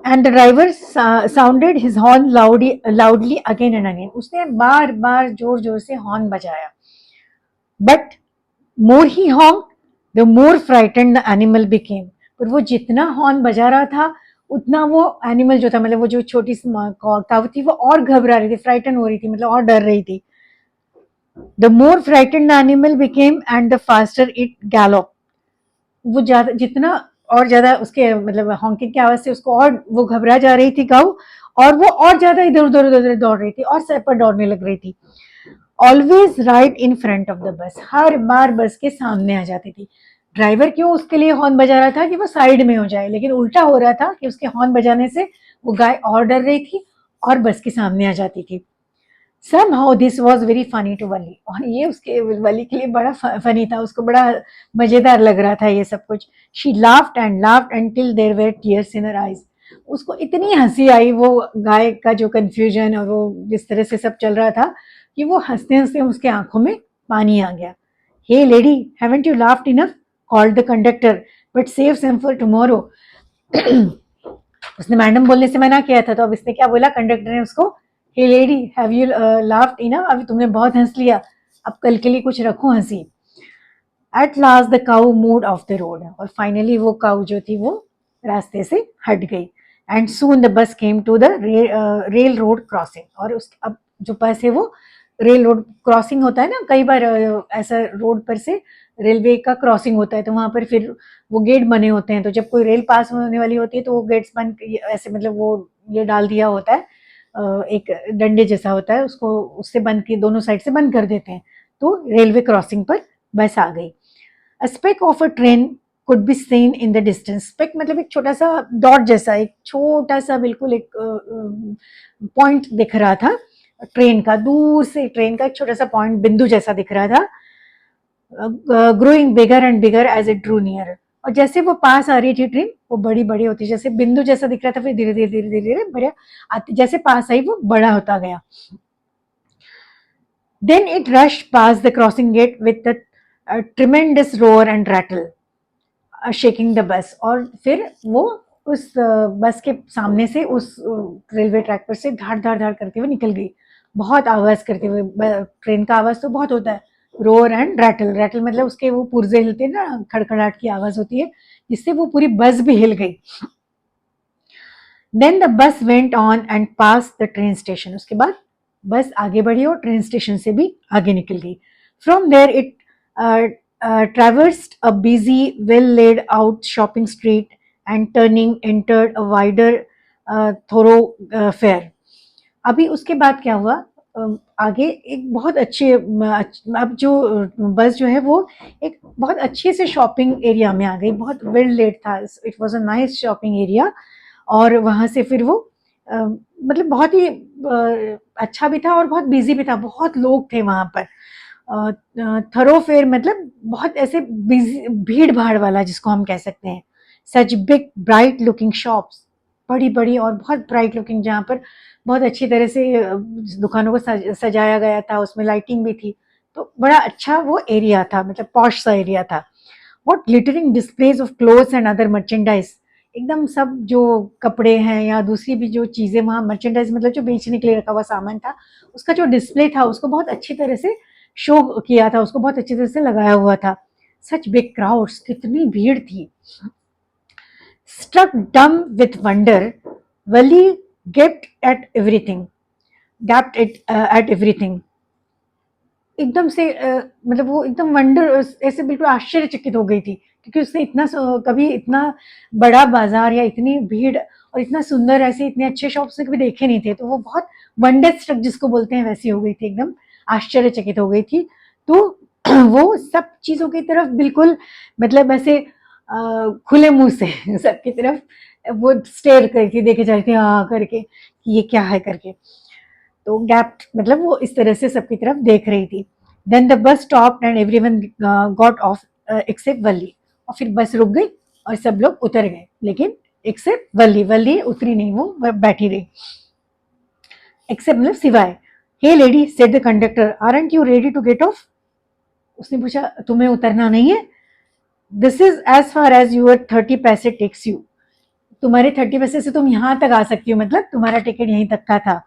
S1: And the driver sounded his horn loudly again and again, उसने बार बार जोर जोर से हॉर्न बजाया। But more he horn the more frightened the animal became, पर वो जितना हॉर्न बजा रहा था उतना वो एनिमल जो था, मतलब वो जो छोटी सी काऊ थी वो और घबरा रही थी, फ्राइटन हो रही थी, मतलब और डर रही थी। The more frightened the animal became and the faster it galloped. वो ज्यादा जितना और ज्यादा उसके मतलब हॉन्किंग की आवाज से उसको और वो घबरा जा रही थी गाऊ, और वो और ज्यादा इधर उधर उधर उधर दौड़ रही थी और सर पर दौड़ने लग रही थी। Always right in front of the बस, हर बार बस के सामने आ जाती थी। ड्राइवर क्यों उसके लिए हॉर्न बजा रहा था कि वो साइड में हो जाए, लेकिन उल्टा हो रहा था कि उसके हॉर्न बजाने से वो गाय और डर रही थी और बस के सामने आ जाती थी। Somehow this was very funny to वली, और ये उसके वली के लिए बड़ा फनी था, उसको बड़ा मजेदार लग रहा था ये सब कुछ। She laughed and laughed until there were tears in her eyes. उसको इतनी हंसी आई वो गाय का जो कंफ्यूजन और वो जिस तरह से सब चल रहा था कि वो हंसते हंसते उसके आंखों में पानी आ गया। Hey lady, haven't you laughed enough? Called the conductor, but save some for tomorrow. उसने मैडम बोलने से मना किया था, तो अब इसने क्या बोला कंडक्टर ने उसको, hey lady have you laughed enough, अभी तुमने बहुत हंस लिया, अब कल के लिए कुछ रखो हंसी। At last the cow moved of the road, और फाइनली वो काउ जो थी वो रास्ते से हट गई। And soon the bus came to the railroad crossing, और उस अब जो बस है वो रेल रोड क्रॉसिंग होता है ना, कई बार ऐसा रोड पर से रेलवे का क्रॉसिंग होता है, तो वहां पर फिर वो गेट बने होते हैं, तो जब कोई रेल पास होने वाली होती है तो वो गेट्स बंद ऐसे, मतलब वो ये डाल दिया होता है, एक डंडे जैसा होता है, उसको उससे बंद की दोनों साइड से बंद कर देते हैं। तो रेलवे क्रॉसिंग पर बस आ गई। A speck of a train could be seen in the distance. Speck मतलब एक छोटा सा डॉट जैसा, एक छोटा सा बिल्कुल एक पॉइंट दिख रहा था ट्रेन का, दूर से ट्रेन का एक छोटा सा पॉइंट बिंदु जैसा दिख रहा था, growing bigger and bigger as it drew near. और जैसे वो पास आ रही थी ट्रेन, वो बड़ी बड़ी होती, जैसे बिंदु जैसा दिख रहा था, फिर धीरे धीरे धीरे धीरे बड़ा आती, जैसे पास आई वो बड़ा होता गया। Then it rush past the crossing gate with the tremendous roar and rattle shaking the bus. और फिर वो उस बस के सामने से उस रेलवे ट्रैक पर से धाड़ धाड़ धाड़ करते हुए निकल गई, बहुत आवाज करते हुए। ट्रेन का आवाज तो बहुत होता है, रोअर एंड रैटल, रैटल मतलब उसके वो पुर्जे हिलते हैं ना, खड़खड़ाहट की आवाज होती है, जिससे वो पूरी बस भी हिल गई। Then the bus went on and pass the train station. उसके बाद बस आगे बढ़ी और ट्रेन स्टेशन से भी आगे निकल गई। From there it traversed a busy, well-laid out shopping street and turning entered a wider thoroughfare. अभी उसके बाद क्या हुआ, आगे एक बहुत अच्छे अब जो बस जो है वो एक बहुत अच्छे से शॉपिंग एरिया में आ गई, बहुत वेल लेड था, it was a nice shopping area. और वहां से फिर वो मतलब बहुत ही अच्छा भी था और बहुत बिजी भी था, बहुत लोग थे वहां पर। थरोफेयर मतलब बहुत ऐसे भीड़ भाड़ वाला जिसको हम कह सकते हैं। Such big bright looking shops, बड़ी बड़ी और बहुत ब्राइट लुकिंग, जहाँ पर बहुत अच्छी तरह से दुकानों को सजाया गया था, उसमें लाइटिंग भी थी, तो बड़ा अच्छा वो एरिया था, मतलब पॉश सा एरिया था। What glittering displays of clothes and other merchandise, एकदम सब जो कपड़े हैं या दूसरी भी जो चीजें वहां, मर्चेंडाइज मतलब जो बेचने के लिए रखा हुआ सामान था, उसका जो डिस्प्ले था उसको बहुत अच्छी तरह से शो किया था, उसको बहुत अच्छी तरह से लगाया हुआ था। सच बिग क्राउड्स, कितनी भीड़ थी। स्ट्रक डम with wonder, Wali gaped at everything, gapped it at everything. एकदम से मतलब वो एकदम वंडर, ऐसे बिल्कुल आश्चर्यचकित हो गई थी, क्योंकि उसने इतना कभी इतना बड़ा बाजार या इतनी भीड़ और इतना सुंदर ऐसे इतने अच्छे शॉप्स ने कभी देखे नहीं थे, तो वो बहुत वंडर स्ट्रक जिसको बोलते हैं वैसी हो गई थी, एकदम आश्चर्यचकित हो गई थी। तो वो सब चीजों की तरफ बिल्कुल मतलब ऐसे खुले मुंह से सबकी तरफ वो स्टेयर करी थी, देखे जा रही थी हाँ करके कि ये क्या है करके। तो गैप मतलब वो इस तरह से सबकी तरफ देख रही थी। Then the bus stop and everyone got off except Valli. और फिर बस रुक गई और सब लोग उतर गए, लेकिन एक्सेप्ट वल्ली, वल्ली उतरी नहीं, वो बैठी रही। एक्सेप्ट मतलब सिवाय। Hey lady said the conductor, aren't you ready to get off. उसने पूछा तुम्हें उतरना नहीं है? This is as far as your 30 पैसे टेक्स यू। तुम्हारे 30 पैसे से तुम यहाँ तक आ सकती हो, मतलब तुम्हारा टिकट यहीं तक का था।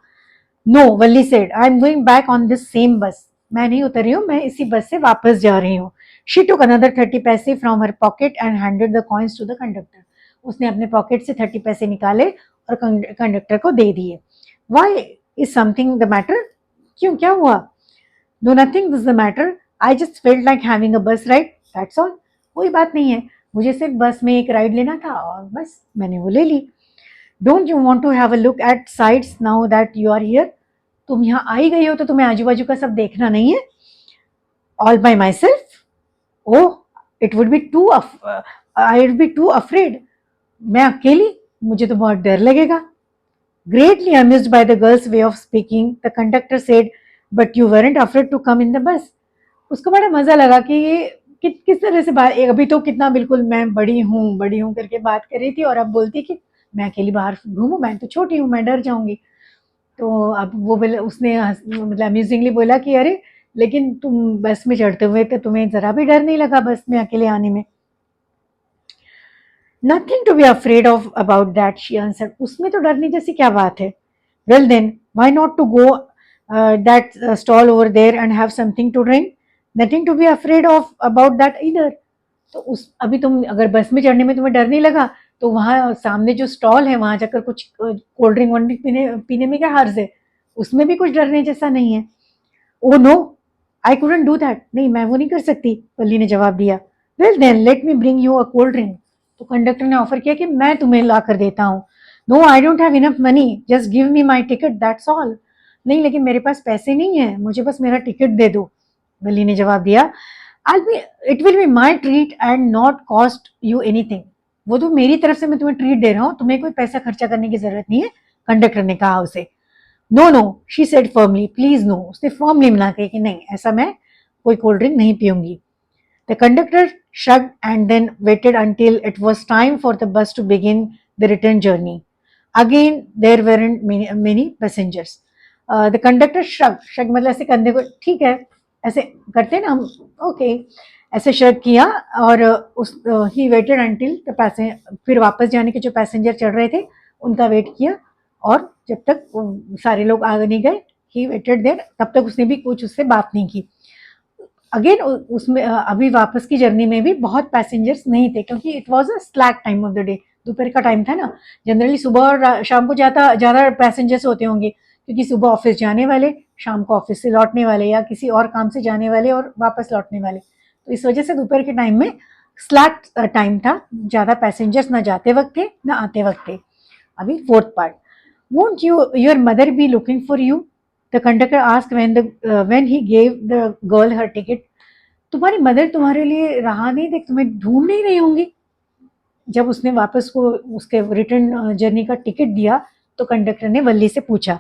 S1: No, Valli said, I am going back on this same bus. मैं नहीं उतर रही हूँ, मैं इसी बस से वापस जा रही हूँ। शी टुक अनदर 30 पैसे from her pocket and handed the coins to the conductor. उसने अपने पॉकेट से 30 पैसे निकाले और कंडक्टर को दे दिए। Why is something the matter? क्यों, क्या हुआ? No nothing is the matter, I just felt like having a bus ride, that's all. कोई बात नहीं है, मुझे सिर्फ बस में एक राइड लेना था और बस मैंने वो ले ली। Don't you want to have a look at sides now that you are here? तुम यहाँ आई गई हो तो तुम्हें आजू बाजू का सब देखना नहीं है? All by myself? Oh, it would be too I would be too afraid. मैं अकेली? मुझे तो बहुत डर लगेगा। Greatly amused by the girl's way of speaking, the conductor said, "But you weren't afraid to come in the bus." उसको बड़ा मजा लगा कि ये किस तरह से बात, अभी तो कितना बिल्कुल मैं बड़ी हूँ करके बात कर रही थी, और अब बोलती कि मैं अकेली बाहर घूमूं, मैं तो छोटी हूँ, मैं डर जाऊंगी। तो अब वो उसने मतलब अम्यूजिंगली बोला कि अरे लेकिन तुम बस में चढ़ते हुए तो तुम्हें जरा भी डर नहीं लगा बस में अकेले आने में? Nothing to be afraid of about that, she answered. उसमें तो डरने जैसी क्या बात है? Well then why not to go that stall over there and have something to drink? Nothing to be afraid of about that इधर। तो उस अभी तुम अगर बस में चढ़ने में तुम्हें डर नहीं लगा, तो वहां सामने जो स्टॉल है वहां जाकर कुछ कोल्ड ड्रिंक वोल्ड ड्रिंक पीने पीने में क्या हर्ज है? उसमें भी कुछ डरने जैसा नहीं है। Oh no, I couldn't do that, नहीं मैं वो नहीं कर सकती, वल्ली ने जवाब दिया। Well then let me bring you a cold drink, तो कंडक्टर ने ऑफर किया कि मैं तुम्हें ला कर देता हूँ। No I don't have enough money, just give me my ticket that's all, नहीं लेकिन मेरे पास पैसे नहीं है, मुझे बस मेरा टिकट दे दो, वल्ली ने जवाब दिया। I'll be, it will be my treat and not cost you anything, वो तो मेरी तरफ से मैं तुम्हें ट्रीट दे रहा हूँ, तुम्हें कोई पैसा खर्चा करने की जरूरत नहीं है, कंडक्टर ने कहा उसे। No no she said firmly, please no, उसने फर्मली मना किया कि नहीं ऐसा मैं कोई कोल्ड ड्रिंक नहीं पीऊंगी। The conductor shrugged and then waited until it was time for the bus to begin the return journey. Again, there weren't many passengers. The conductor shrugged. Shrug मतलब ऐसे कंधे को, ठीक है, ऐसे करते हैं ना हम, ओके, ऐसे shrug किया और उस he waited until the passenger, फिर वापस जाने के जो पैसेंजर चढ़ रहे थे उनका वेट किया, और जब तक सारे लोग आगे नहीं गए, ही वेटेड देयर, तब तक उसने भी कुछ उससे बात नहीं की। अगेन उसमें अभी वापस की जर्नी में भी बहुत पैसेंजर्स नहीं थे, क्योंकि it was a slack time of the day, दोपहर का टाइम था ना। जनरली सुबह और शाम को ज़्यादा पैसेंजर्स होते होंगे, क्योंकि सुबह ऑफिस जाने वाले, शाम को ऑफिस से लौटने वाले, या किसी और काम से जाने वाले और वापस लौटने वाले, तो इस वजह से दोपहर के टाइम में स्लैक टाइम था, ज़्यादा पैसेंजर्स ना जाते वक्त थे ना आते वक्त थे। अभी fourth part, won't your mother be looking for you, the conductor asked when he gave the girl her ticket. तुम्हारी मदर तुम्हारे लिए राह नहीं देख, तुम्हें ढूंढ नहीं रही होंगी। जब उसने वापस को उसके रिटर्न जर्नी का टिकट दिया तो कंडक्टर ने वल्ली से पूछा।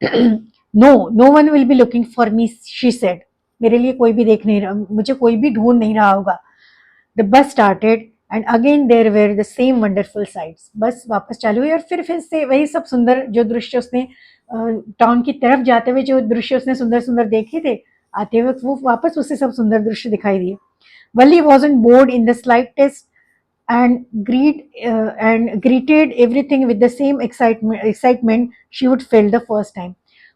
S1: No no one will be looking for me, she said, मेरे लिए कोई भी देख नहीं रहा, मुझे कोई भी ढूंढ नहीं रहा होगा। The bus started and again there were the same wonderful sights, bus वापस चालू हुई और फिर से वही सब सुंदर जो दृश्य उसने टाउन की तरफ जाते हुए जो दृश्य उसने सुंदर सुंदर देखे थे, आते वक्त वो वापस उसे सब सुंदर दृश्य दिखाई दिए। वल्ली wasn't bored in the slightest and greeted everything with the same excitement she would felt the first time.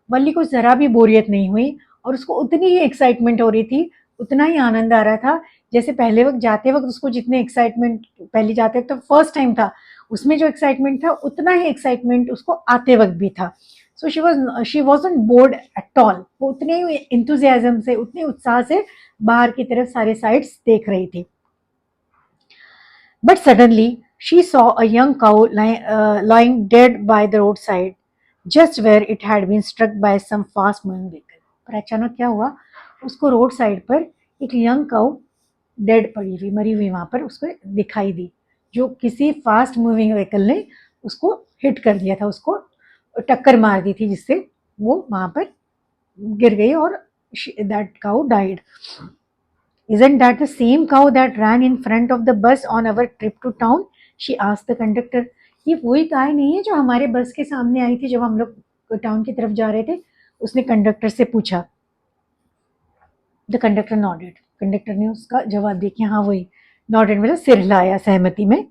S1: वल्ली को जरा भी बोरियत नहीं हुई और उसको उतनी ही एक्साइटमेंट हो रही थी, उतना ही आनंद आ रहा था जैसे पहले वक्त जाते वक्त उसको जितने एक्साइटमेंट, पहले जाते वक्त तो फर्स्ट टाइम था, उसमें जो एक्साइटमेंट था उतना ही एक्साइटमेंट उसको आते वक्त भी था। So she wasn't board at all, वो उतने ही इंथुजियाज्म से, उतने उत्साह से बाहर की तरफ सारे साइड्स देख रही थी। But suddenly she saw a young cow lying dead by the roadside, just where it had been struck by some fast moving vehicle. पर अचानक क्या हुआ, उसको रोड साइड पर एक यंग काउ डेड पड़ी हुई, मरी हुई वहां पर उसको दिखाई दी, जो किसी फास्ट मूविंग व्हीकल ने उसको हिट कर दिया था, उसको टक्कर मार दी थी, जिससे वो वहां पर गिर गई और that cow died. Isn't that the same cow that ran in front of the bus on our trip to town? She asked the conductor. ये वही गाय नहीं है जो हमारे बस के सामने आई थी जब हम लोग टाउन की तरफ जा रहे थे? उसने कंडक्टर से पूछा। द कंडक्टर नॉडेड, कंडक्टर ने उसका जवाब दिया कि हाँ वही, नॉडेड मतलब सिर हिलाया सहमति में।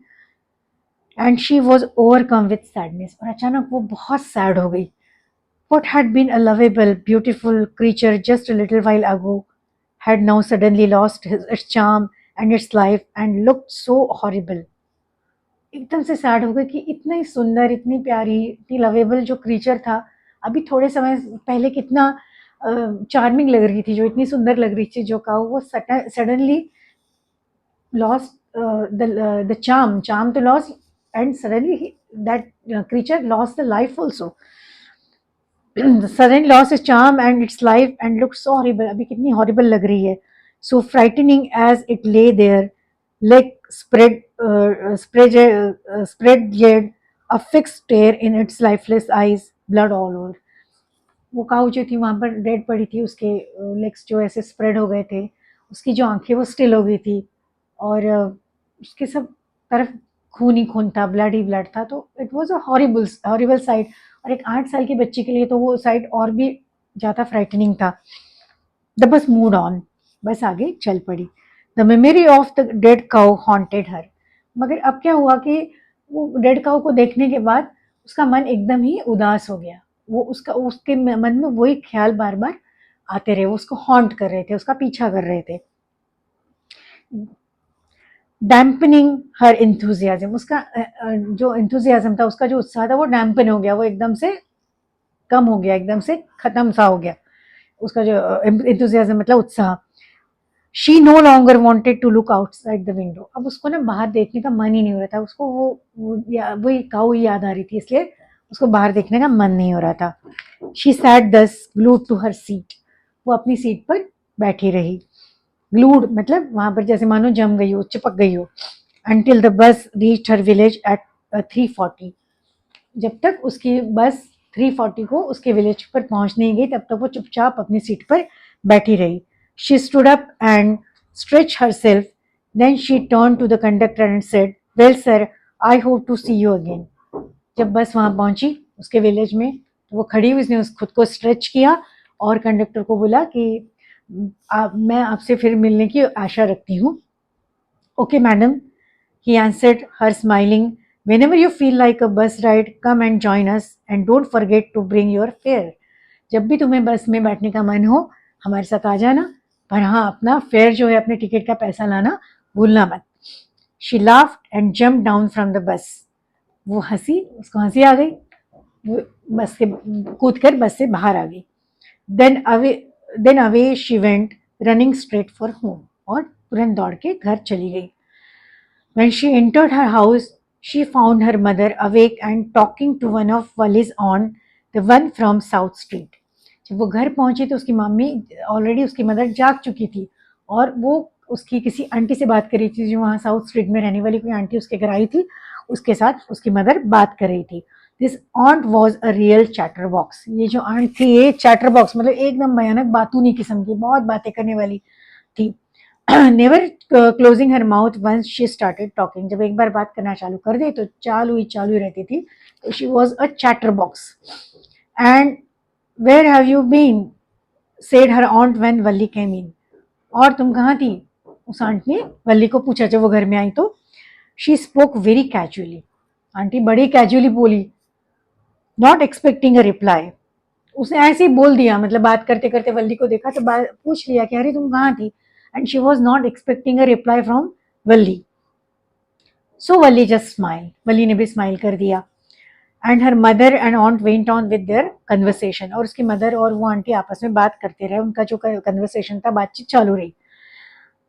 S1: And she was overcome with sadness, और अचानक वो बहुत सैड हो गई। What had been a lovable, beautiful creature just a little while ago had now suddenly lost its charm and its life and looked so horrible. एकदम से सैड हो गई कि इतना ही सुंदर, इतनी प्यारी, इतनी लवेबल जो क्रीचर था, अभी थोड़े समय पहले कितना चार्मिंग लग रही थी, जो इतनी सुंदर लग रही थी जो काऊ, वो suddenly lost the charm to lost, and suddenly that creature lost the life also. Suddenly lost its charm and its life and looked so horrible. अभी कितनी horrible लग रही है. So frightening as it lay there, leg spread, a fixed stare in its lifeless eyes, blood all over. वो काऊ जो थी वहां पर डेड पड़ी थी, उसके लेग्स जो ऐसे स्प्रेड हो गए थे, उसकी जो आंखें वो स्टिल हो गई थी, और उसके सब तरफ खून ही खून था, ब्लड ही ब्लड था। तो it was a horrible site, और एक 8 साल की बच्ची के लिए तो वो साइट और भी ज़्यादा फ्राइटनिंग था। द बस मूड ऑन, बस आगे चल पड़ी। The memory of the dead cow haunted her, मगर अब क्या हुआ कि वो डेड काउ को देखने के बाद उसका मन एकदम ही उदास हो गया। वो उसके मन में वही ख्याल बार बार आते रहे, वो उसको हॉन्ट कर रहे थे, उसका पीछा कर रहे थे। डैम्पनिंग हर इंथुजियाज्म, उसका जो इंथुजियाज्म था, उसका जो उत्साह था वो डैम्पन हो गया, वो एकदम से कम हो गया, एकदम से खत्म सा हो गया। उसका जो enthusiasm मतलब उत्साह. She no longer wanted to look outside the window. अब उसको ना बाहर देखने का मन ही नहीं हो रहा था, उसको वही काऊ याद आ रही थी, इसलिए उसको बाहर देखने का मन नहीं हो रहा था. शी सैट दस ग्लूड टू हर सीट. वो अपनी सीट पर बैठी रही. ग्लूड मतलब वहां पर जैसे मानो जम गई हो, चिपक गई हो. Until the bus reach her village at 3:40. जब तक उसकी बस 3:40 को उसके विलेज पर पहुंच नहीं गई, तब तक वो चुपचाप अपनी सीट पर बैठी रही. She stood up and stretched herself. Then she turned to the conductor and said, "Well, sir, I hope to see you again." जब बस वहां पहुंची उसके विलेज में, तो वो खड़ी हुई, उसने खुद को स्ट्रेच किया और कंडक्टर को बोला कि मैं आपसे फिर मिलने की आशा रखती हूँ. Okay madam, he answered her smiling. Whenever you feel like a bus ride, come and join us and don't forget to bring your fare. जब भी तुम्हें बस में बैठने का मन हो हमारे साथ आ जाना, पर हाँ अपना फेयर जो है, अपने टिकट का पैसा लाना भूलना मत. She laughed and jump down from the bus. वो हंसी, उसको हंसी आ गई, वो बस से कूद कर बस से बाहर आ गई. Then away she went running straight for home. और तुरंत दौड़ के घर चली गई. When she entered her house, she found her mother awake and talking to one of Wally's aunt, the one from South Street. जब वो घर पहुंची तो उसकी मम्मी ऑलरेडी, उसकी मदर जाग चुकी थी और वो उसकी किसी आंटी से बात कर रही थी, जो वहाँ साउथ स्ट्रीट में रहने वाली कोई आंटी उसके घर आई थी, उसके साथ उसकी मदर बात कर रही थी. This ऑन्ट was a real chatter box. ये जो आंट थी ये चैटर बॉक्स मतलब एकदम भयानक बातूनी किस्म की, बहुत बातें करने वाली थी. Never closing her mouth once she started talking. जब एक बार बात करना चालू कर दे तो चालू ही रहती थी. तो she was a chatterbox. And where have you been said her aunt when Valli came in. और तुम कहाँ थी, उस आंट ने वल्ली को पूछा जब वो घर में आई तो. She spoke very casually. Aunty बड़ी कैजुअली बोली, नॉट एक्सपेक्टिंग अ रिप्लाई. उसने ऐसे ही बोल दिया, मतलब बात करते करते वल्ली को देखा तो पूछ लिया कि अरे तुम कहाँ थी. And she was not expecting a reply from Valli. So Valli just smiled. Valli ने भी smile कर दिया. And her mother and aunt went on with their conversation. और उसकी mother और वो आंटी आपस में बात करते रहे. उनका जो conversation था, बातचीत चालू रही.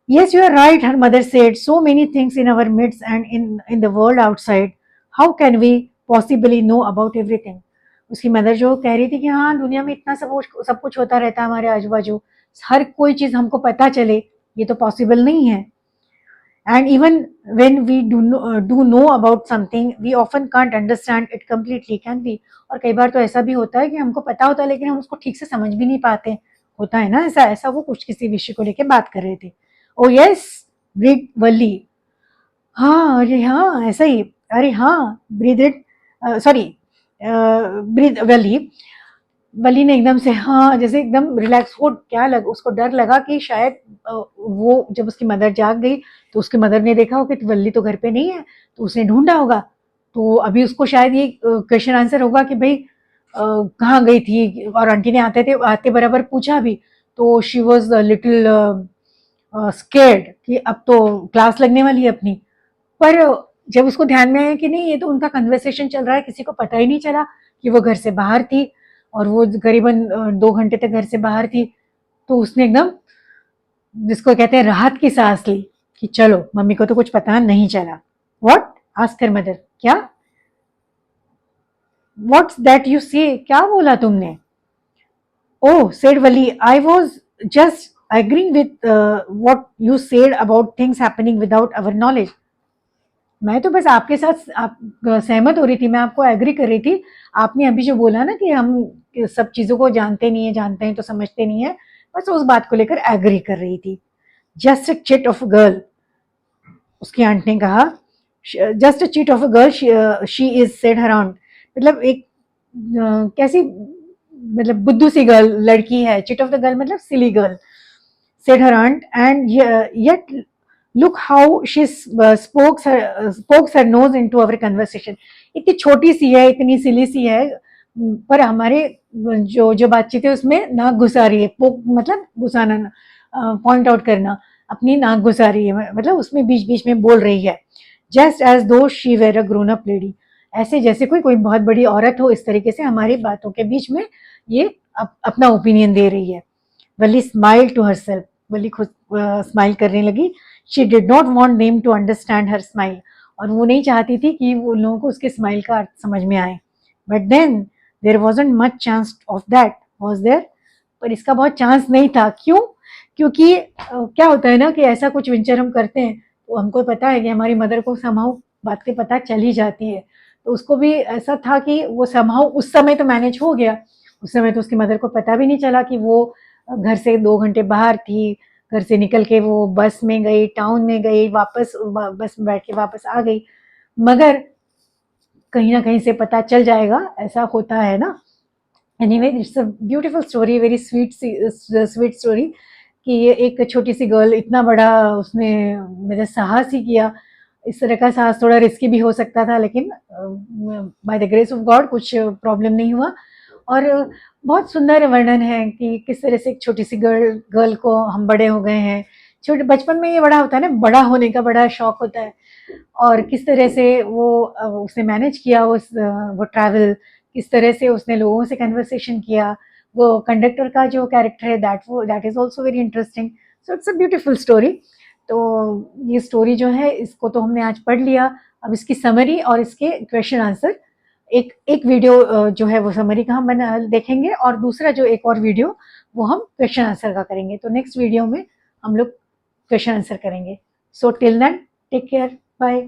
S1: Yes, you are right, her mother said. So many things in our midst and in the world outside. How can we possibly know about everything? उसकी मदर जो कह रही थी कि हाँ दुनिया में इतना सब कुछ होता रहता है हमारे आजू बाजू, हर कोई चीज हमको पता चले, ये तो पॉसिबल नहीं है. And even when we do know about something we often can't understand it completely. Can be. और कई बार तो ऐसा भी होता है कि हमको पता होता है लेकिन हम उसको ठीक से समझ भी नहीं पाते. होता है ना ऐसा. ऐसा वो कुछ किसी विषय को लेकर बात कर रहे थे. ओ यस, ब्रीद वल्ली. हाँ अरे हाँ ऐसा ही. अरे हाँ ब्रीद इट, सॉरी ब्रीद वल्ली. वली ने एकदम से हाँ जैसे एकदम रिलैक्स हो. क्या लग, उसको डर लगा कि शायद वो जब उसकी मदर जाग गई तो उसकी मदर ने देखा हो कि वल्ली तो घर पे नहीं है, तो उसने ढूंढा होगा. तो अभी उसको शायद ये क्वेश्चन आंसर होगा कि भाई कहाँ गई थी. और आंटी ने आते बराबर पूछा भी. तो शी वॉज लिटिल स्केर्ड कि अब तो क्लास लगने वाली है अपनी. पर जब उसको ध्यान में आया कि नहीं ये तो उनका कन्वर्सेशन चल रहा है, किसी को पता ही नहीं चला कि वो घर से बाहर थी और वो करीबन 2 घंटे तक घर से बाहर थी. तो उसने एकदम, जिसको कहते हैं राहत की सांस ली कि चलो मम्मी को तो कुछ पता नहीं चला. What asked her mother. क्या, व्हाट्स दैट यू से, क्या बोला तुमने. Oh said Valli, I was just agreeing with what you said about things happening without our knowledge. मैं तो बस आपके साथ आप सहमत हो रही थी, मैं आपको एग्री कर रही थी. आपने अभी जो बोला ना कि हम सब चीजों को जानते नहीं है, जानते हैं तो समझते नहीं है, बस उस बात को लेकर एग्री कर रही थी. Just a chit of a girl, उसकी आंट ने कहा. Just a chit of a girl she is said her aunt. मतलब एक कैसी, मतलब बुद्धू सी गर्ल, लड़की है. चिट ऑफ द गर्ल मतलब silly girl. Said her aunt. And yet look how she spokes her nose into our conversation. इतनी छोटी सी है, इतनी सिली सी है, पर हमारे जो बातचीत है उसमें नाक घुसा रही है. पोक मतलब घुसाना, पॉइंट आउट करना, अपनी नाक घुसा रही है, मतलब उसमें बीच बीच में बोल रही है. Just as though she were a grown up lady. ऐसे जैसे कोई बहुत बड़ी औरत हो, इस तरीके से हमारी बातों के बीच में ये अपना ओपिनियन दे रही है. Valli smile to herself, Valli खुद स्माइल करने लगी. She did not want name to understand her smile, और वो नहीं चाहती थी कि वो लोगों को उसके स्माइल का अर्थ समझ में आए. But then there wasn't much chance of that, was there, पर इसका बहुत चांस नहीं था. क्यों? क्योंकि क्या होता है ना कि ऐसा कुछ वेंचर हम करते हैं तो हमको पता है कि हमारी मदर को समहाउ बातें पता चल ही जाती है. तो उसको भी ऐसा था कि वो समहाउ उस समय तो मैनेज हो गया. उस समय तो उसकी मदर को पता भी नहीं चला कि वो घर से 2 घंटे बाहर थी. घर से निकल के वो बस में गई, टाउन में गई, वापस बस में बैठ के वापस आ गई. मगर कहीं ना कहीं से पता चल जाएगा, ऐसा होता है ना. Anyway, it's a beautiful story, very sweet sweet story, कि ये एक छोटी सी गर्ल इतना बड़ा उसने मेरा साहस ही किया. इस तरह का साहस थोड़ा रिस्की भी हो सकता था, लेकिन by the grace of God कुछ प्रॉब्लम नहीं हुआ. और बहुत सुंदर वर्णन है कि किस तरह से एक छोटी सी गर्ल को हम बड़े हो गए हैं. छोटे बचपन में ये बड़ा होता है ना, बड़ा होने का बड़ा शौक होता है. और किस तरह से वो उसने मैनेज किया वो ट्रैवल, किस तरह से उसने लोगों से कन्वर्सेशन किया. वो कंडक्टर का जो कैरेक्टर है that is also very interesting. So it's a beautiful story. तो ये स्टोरी जो है इसको तो हमने आज पढ़ लिया. अब इसकी समरी और इसके क्वेश्चन आंसर, एक एक वीडियो जो है वो समरी का हम बना देखेंगे, और दूसरा जो एक और वीडियो वो हम क्वेश्चन आंसर का करेंगे. तो नेक्स्ट वीडियो में हम लोग क्वेश्चन आंसर करेंगे. So till then, take care, bye.